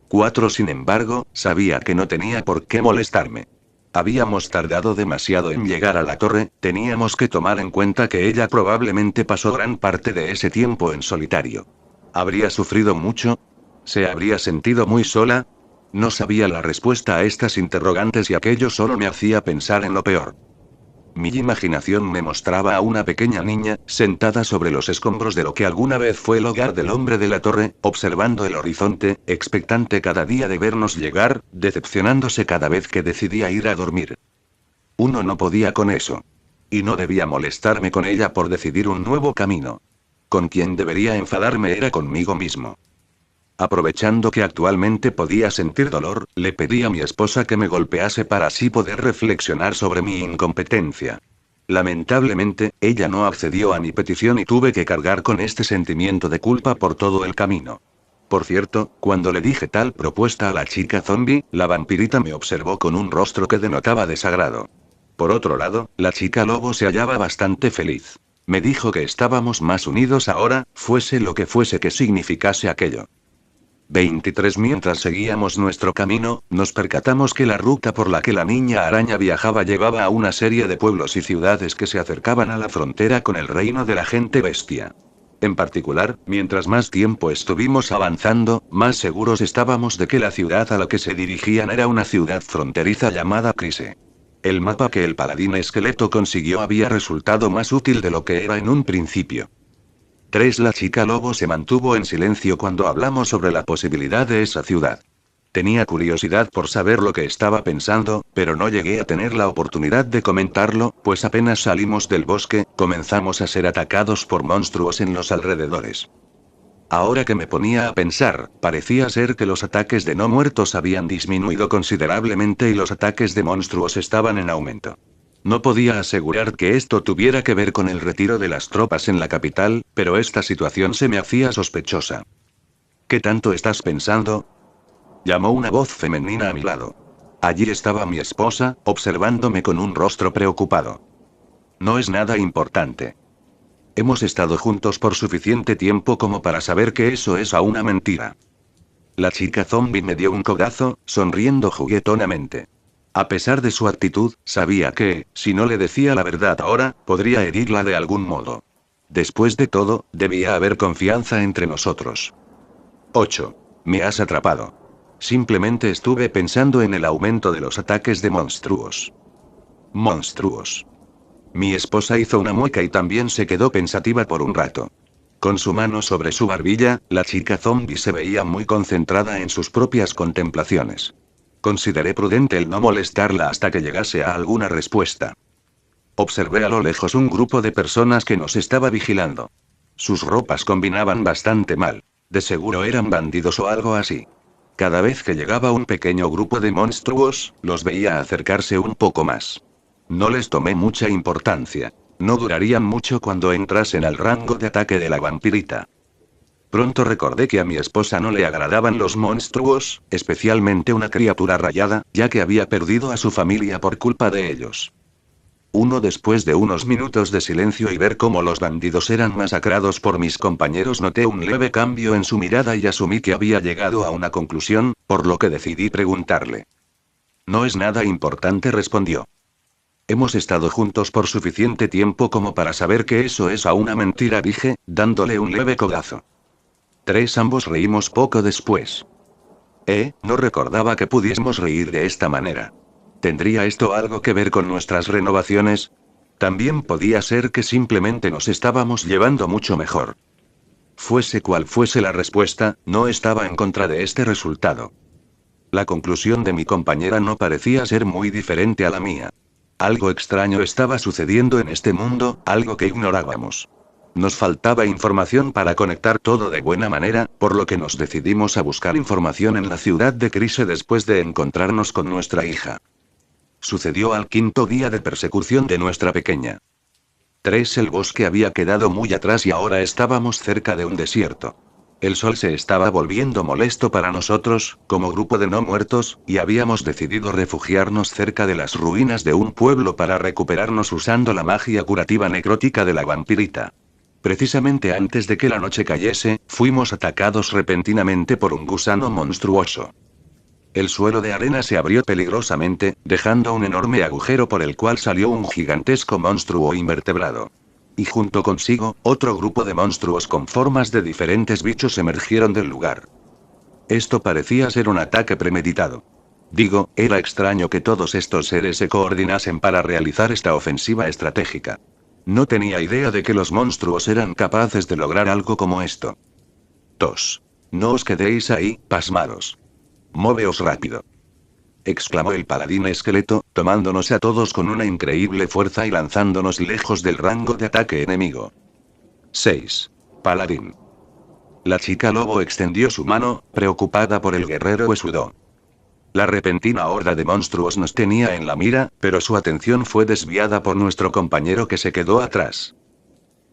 4. Sin embargo, sabía que no tenía por qué molestarme. Habíamos tardado demasiado en llegar a la torre, teníamos que tomar en cuenta que ella probablemente pasó gran parte de ese tiempo en solitario. ¿Habría sufrido mucho? ¿Se habría sentido muy sola? No sabía la respuesta a estas interrogantes y aquello solo me hacía pensar en lo peor. Mi imaginación me mostraba a una pequeña niña, sentada sobre los escombros de lo que alguna vez fue el hogar del hombre de la torre, observando el horizonte, expectante cada día de vernos llegar, decepcionándose cada vez que decidía ir a dormir. Uno no podía con eso. Y no debía molestarme con ella por decidir un nuevo camino. Con quien debería enfadarme era conmigo mismo. Aprovechando que actualmente podía sentir dolor, le pedí a mi esposa que me golpease para así poder reflexionar sobre mi incompetencia. Lamentablemente, ella no accedió a mi petición y tuve que cargar con este sentimiento de culpa por todo el camino. Por cierto, cuando le dije tal propuesta a la chica zombie, la vampirita me observó con un rostro que denotaba desagrado. Por otro lado, la chica lobo se hallaba bastante feliz. Me dijo que estábamos más unidos ahora, fuese lo que fuese que significase aquello. 23. Mientras seguíamos nuestro camino, nos percatamos que la ruta por la que la niña araña viajaba llevaba a una serie de pueblos y ciudades que se acercaban a la frontera con el reino de la gente bestia. En particular, mientras más tiempo estuvimos avanzando, más seguros estábamos de que la ciudad a la que se dirigían era una ciudad fronteriza llamada Crise. El mapa que el paladín esqueleto consiguió había resultado más útil de lo que era en un principio. 3. La chica lobo se mantuvo en silencio cuando hablamos sobre la posibilidad de esa ciudad. Tenía curiosidad por saber lo que estaba pensando, pero no llegué a tener la oportunidad de comentarlo, pues apenas salimos del bosque, comenzamos a ser atacados por monstruos en los alrededores. Ahora que me ponía a pensar, parecía ser que los ataques de no muertos habían disminuido considerablemente y los ataques de monstruos estaban en aumento. No podía asegurar que esto tuviera que ver con el retiro de las tropas en la capital, pero esta situación se me hacía sospechosa. ¿Qué tanto estás pensando?, llamó una voz femenina a mi lado. Allí estaba mi esposa, observándome con un rostro preocupado. No es nada importante. Hemos estado juntos por suficiente tiempo como para saber que eso es una mentira. La chica zombie me dio un codazo, sonriendo juguetonamente. A pesar de su actitud, sabía que, si no le decía la verdad ahora, podría herirla de algún modo. Después de todo, debía haber confianza entre nosotros. 8. Me has atrapado. Simplemente estuve pensando en el aumento de los ataques de monstruos. Monstruos. Mi esposa hizo una mueca y también se quedó pensativa por un rato. Con su mano sobre su barbilla, la chica zombie se veía muy concentrada en sus propias contemplaciones. Consideré prudente el no molestarla hasta que llegase a alguna respuesta. Observé a lo lejos un grupo de personas que nos estaba vigilando. Sus ropas combinaban bastante mal. De seguro eran bandidos o algo así. Cada vez que llegaba un pequeño grupo de monstruos, los veía acercarse un poco más. No les tomé mucha importancia. No durarían mucho cuando entrasen al rango de ataque de la vampirita. Pronto recordé que a mi esposa no le agradaban los monstruos, especialmente una criatura rayada, ya que había perdido a su familia por culpa de ellos. Después de unos minutos de silencio y ver cómo los bandidos eran masacrados por mis compañeros, noté un leve cambio en su mirada y asumí que había llegado a una conclusión, por lo que decidí preguntarle. No es nada importante, respondió. Hemos estado juntos por suficiente tiempo como para saber que eso es una mentira, dije, dándole un leve codazo. 3. Ambos reímos poco después. No recordaba que pudiésemos reír de esta manera. ¿Tendría esto algo que ver con nuestras renovaciones? También podía ser que simplemente nos estábamos llevando mucho mejor. Fuese cual fuese la respuesta, no estaba en contra de este resultado. La conclusión de mi compañera no parecía ser muy diferente a la mía. Algo extraño estaba sucediendo en este mundo, algo que ignorábamos. Nos faltaba información para conectar todo de buena manera, por lo que nos decidimos a buscar información en la ciudad de Crise después de encontrarnos con nuestra hija. Sucedió al 5.º día de persecución de nuestra pequeña. 3. El bosque había quedado muy atrás y ahora estábamos cerca de un desierto. El sol se estaba volviendo molesto para nosotros, como grupo de no muertos, y habíamos decidido refugiarnos cerca de las ruinas de un pueblo para recuperarnos usando la magia curativa necrótica de la vampirita. Precisamente antes de que la noche cayese, fuimos atacados repentinamente por un gusano monstruoso. El suelo de arena se abrió peligrosamente, dejando un enorme agujero por el cual salió un gigantesco monstruo invertebrado. Y junto consigo, otro grupo de monstruos con formas de diferentes bichos emergieron del lugar. Esto parecía ser un ataque premeditado. Digo, era extraño que todos estos seres se coordinasen para realizar esta ofensiva estratégica. No tenía idea de que los monstruos eran capaces de lograr algo como esto. 2. No os quedéis ahí, pasmados. Moveos rápido. Exclamó el paladín esqueleto, tomándonos a todos con una increíble fuerza y lanzándonos lejos del rango de ataque enemigo. 6. Paladín. La chica lobo extendió su mano, preocupada por el guerrero huesudo. La repentina horda de monstruos nos tenía en la mira, pero su atención fue desviada por nuestro compañero que se quedó atrás.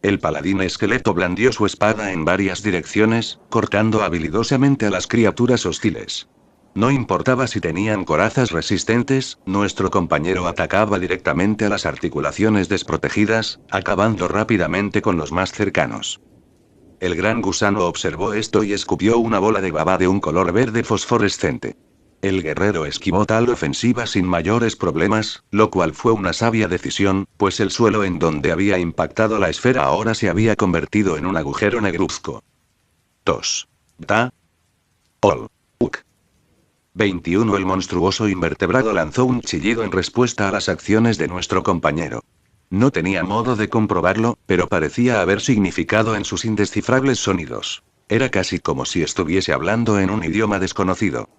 El paladín esqueleto blandió su espada en varias direcciones, cortando habilidosamente a las criaturas hostiles. No importaba si tenían corazas resistentes, nuestro compañero atacaba directamente a las articulaciones desprotegidas, acabando rápidamente con los más cercanos. El gran gusano observó esto y escupió una bola de baba de un color verde fosforescente. El guerrero esquivó tal ofensiva sin mayores problemas, lo cual fue una sabia decisión, pues el suelo en donde había impactado la esfera ahora se había convertido en un agujero negruzco. 2. Da. Ol. Uk. 21. El monstruoso invertebrado lanzó un chillido en respuesta a las acciones de nuestro compañero. No tenía modo de comprobarlo, pero parecía haber significado en sus indescifrables sonidos. Era casi como si estuviese hablando en un idioma desconocido.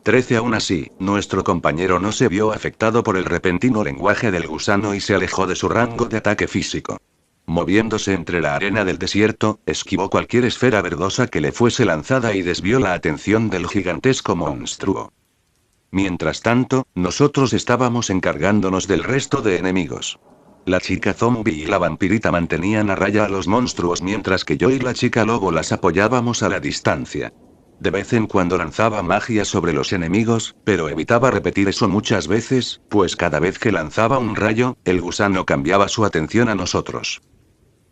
13. Aún así, nuestro compañero no se vio afectado por el repentino lenguaje del gusano y se alejó de su rango de ataque físico. Moviéndose entre la arena del desierto, esquivó cualquier esfera verdosa que le fuese lanzada y desvió la atención del gigantesco monstruo. Mientras tanto, nosotros estábamos encargándonos del resto de enemigos. La chica zombie y la vampirita mantenían a raya a los monstruos mientras que yo y la chica lobo las apoyábamos a la distancia. De vez en cuando lanzaba magia sobre los enemigos, pero evitaba repetir eso muchas veces, pues cada vez que lanzaba un rayo, el gusano cambiaba su atención a nosotros.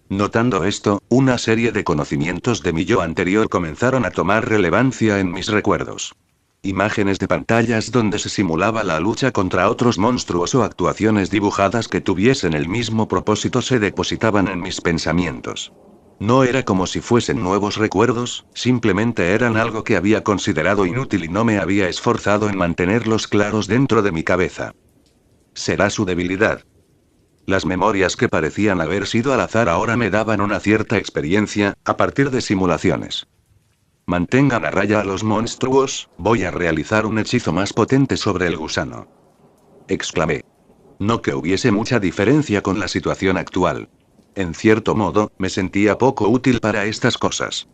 Notando esto, una serie de conocimientos de mi yo anterior comenzaron a tomar relevancia en mis recuerdos. Imágenes de pantallas donde se simulaba la lucha contra otros monstruos o actuaciones dibujadas que tuviesen el mismo propósito se depositaban en mis pensamientos. No era como si fuesen nuevos recuerdos, simplemente eran algo que había considerado inútil y no me había esforzado en mantenerlos claros dentro de mi cabeza. ¿Será su debilidad? Las memorias que parecían haber sido al azar ahora me daban una cierta experiencia, a partir de simulaciones. Mantengan a raya a los monstruos, voy a realizar un hechizo más potente sobre el gusano. Exclamé. No que hubiese mucha diferencia con la situación actual. En cierto modo, me sentía poco útil para estas cosas.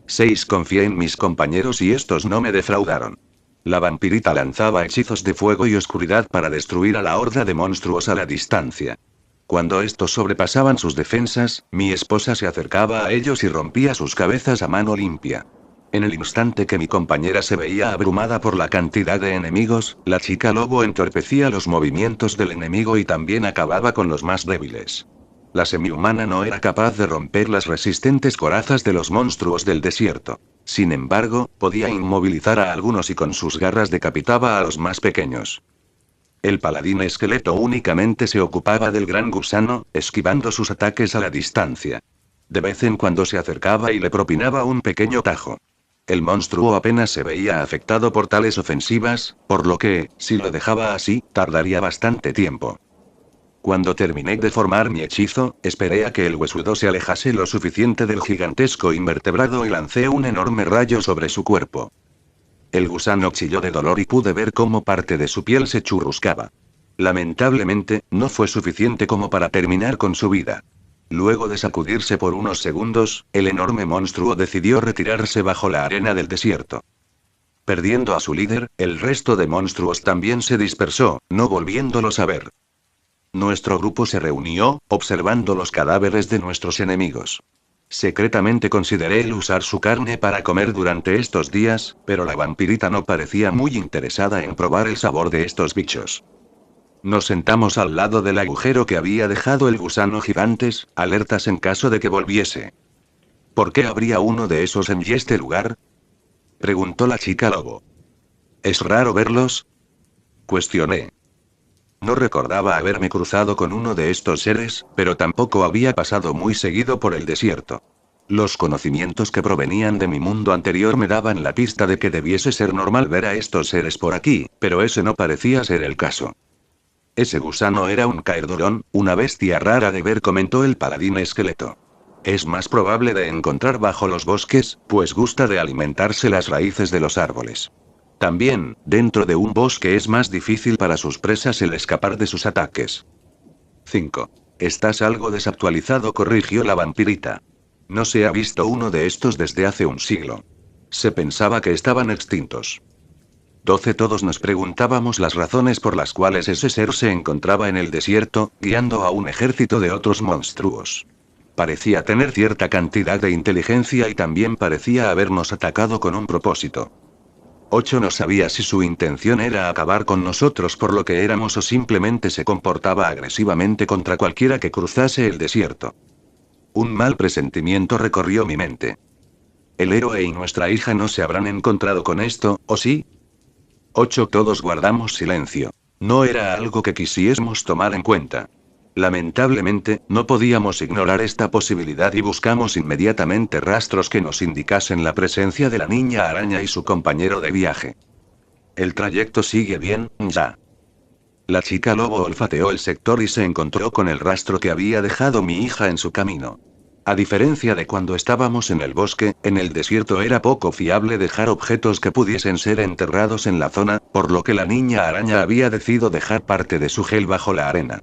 6. Confié en mis compañeros y estos no me defraudaron. La vampirita lanzaba hechizos de fuego y oscuridad para destruir a la horda de monstruos a la distancia. Cuando estos sobrepasaban sus defensas, mi esposa se acercaba a ellos y rompía sus cabezas a mano limpia. En el instante que mi compañera se veía abrumada por la cantidad de enemigos, la chica lobo entorpecía los movimientos del enemigo y también acababa con los más débiles. La semihumana no era capaz de romper las resistentes corazas de los monstruos del desierto. Sin embargo, podía inmovilizar a algunos y con sus garras decapitaba a los más pequeños. El paladín esqueleto únicamente se ocupaba del gran gusano, esquivando sus ataques a la distancia. De vez en cuando se acercaba y le propinaba un pequeño tajo. El monstruo apenas se veía afectado por tales ofensivas, por lo que, si lo dejaba así, tardaría bastante tiempo. Cuando terminé de formar mi hechizo, esperé a que el huesudo se alejase lo suficiente del gigantesco invertebrado y lancé un enorme rayo sobre su cuerpo. El gusano chilló de dolor y pude ver cómo parte de su piel se churruscaba. Lamentablemente, no fue suficiente como para terminar con su vida. Luego de sacudirse por unos segundos, el enorme monstruo decidió retirarse bajo la arena del desierto. Perdiendo a su líder, el resto de monstruos también se dispersó, no volviéndolos a ver. Nuestro grupo se reunió, observando los cadáveres de nuestros enemigos. Secretamente consideré el usar su carne para comer durante estos días, pero la vampirita no parecía muy interesada en probar el sabor de estos bichos. Nos sentamos al lado del agujero que había dejado el gusano gigantes, alertas en caso de que volviese. ¿Por qué habría uno de esos en este lugar? Preguntó la chica lobo. ¿Es raro verlos? Cuestioné. No recordaba haberme cruzado con uno de estos seres, pero tampoco había pasado muy seguido por el desierto. Los conocimientos que provenían de mi mundo anterior me daban la pista de que debiese ser normal ver a estos seres por aquí, pero ese no parecía ser el caso. Ese gusano era un caerdorón, una bestia rara de ver, comentó el paladín esqueleto. Es más probable de encontrar bajo los bosques, pues gusta de alimentarse las raíces de los árboles. También, dentro de un bosque es más difícil para sus presas el escapar de sus ataques. 5. Estás algo desactualizado, corrigió la vampirita. No se ha visto uno de estos desde hace un siglo. Se pensaba que estaban extintos. 12. Todos nos preguntábamos las razones por las cuales ese ser se encontraba en el desierto, guiando a un ejército de otros monstruos. Parecía tener cierta cantidad de inteligencia y también parecía habernos atacado con un propósito. 8 no sabía si su intención era acabar con nosotros por lo que éramos o simplemente se comportaba agresivamente contra cualquiera que cruzase el desierto. Un mal presentimiento recorrió mi mente. El héroe y nuestra hija no se habrán encontrado con esto, ¿o sí? 8 todos guardamos silencio. No era algo que quisiésemos tomar en cuenta. Lamentablemente, no podíamos ignorar esta posibilidad y buscamos inmediatamente rastros que nos indicasen la presencia de la niña araña y su compañero de viaje. El trayecto sigue bien, ya. La chica lobo olfateó el sector y se encontró con el rastro que había dejado mi hija en su camino. A diferencia de cuando estábamos en el bosque, en el desierto era poco fiable dejar objetos que pudiesen ser enterrados en la zona, por lo que la niña araña había decidido dejar parte de su gel bajo la arena.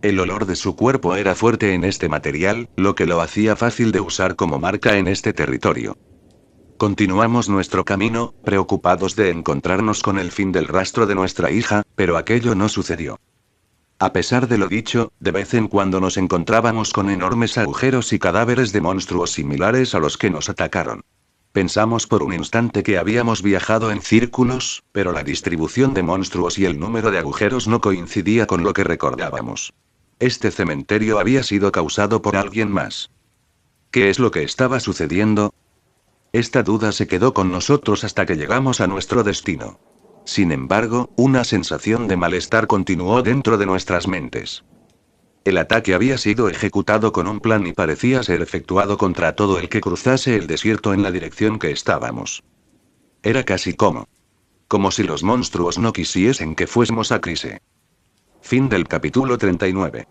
El olor de su cuerpo era fuerte en este material, lo que lo hacía fácil de usar como marca en este territorio. Continuamos nuestro camino, preocupados de encontrarnos con el fin del rastro de nuestra hija, pero aquello no sucedió. A pesar de lo dicho, de vez en cuando nos encontrábamos con enormes agujeros y cadáveres de monstruos similares a los que nos atacaron. Pensamos por un instante que habíamos viajado en círculos, pero la distribución de monstruos y el número de agujeros no coincidía con lo que recordábamos. Este cementerio había sido causado por alguien más. ¿Qué es lo que estaba sucediendo? Esta duda se quedó con nosotros hasta que llegamos a nuestro destino. Sin embargo, una sensación de malestar continuó dentro de nuestras mentes. El ataque había sido ejecutado con un plan y parecía ser efectuado contra todo el que cruzase el desierto en la dirección que estábamos. Era casi como si los monstruos no quisiesen que fuésemos a Crise. Fin del capítulo 39.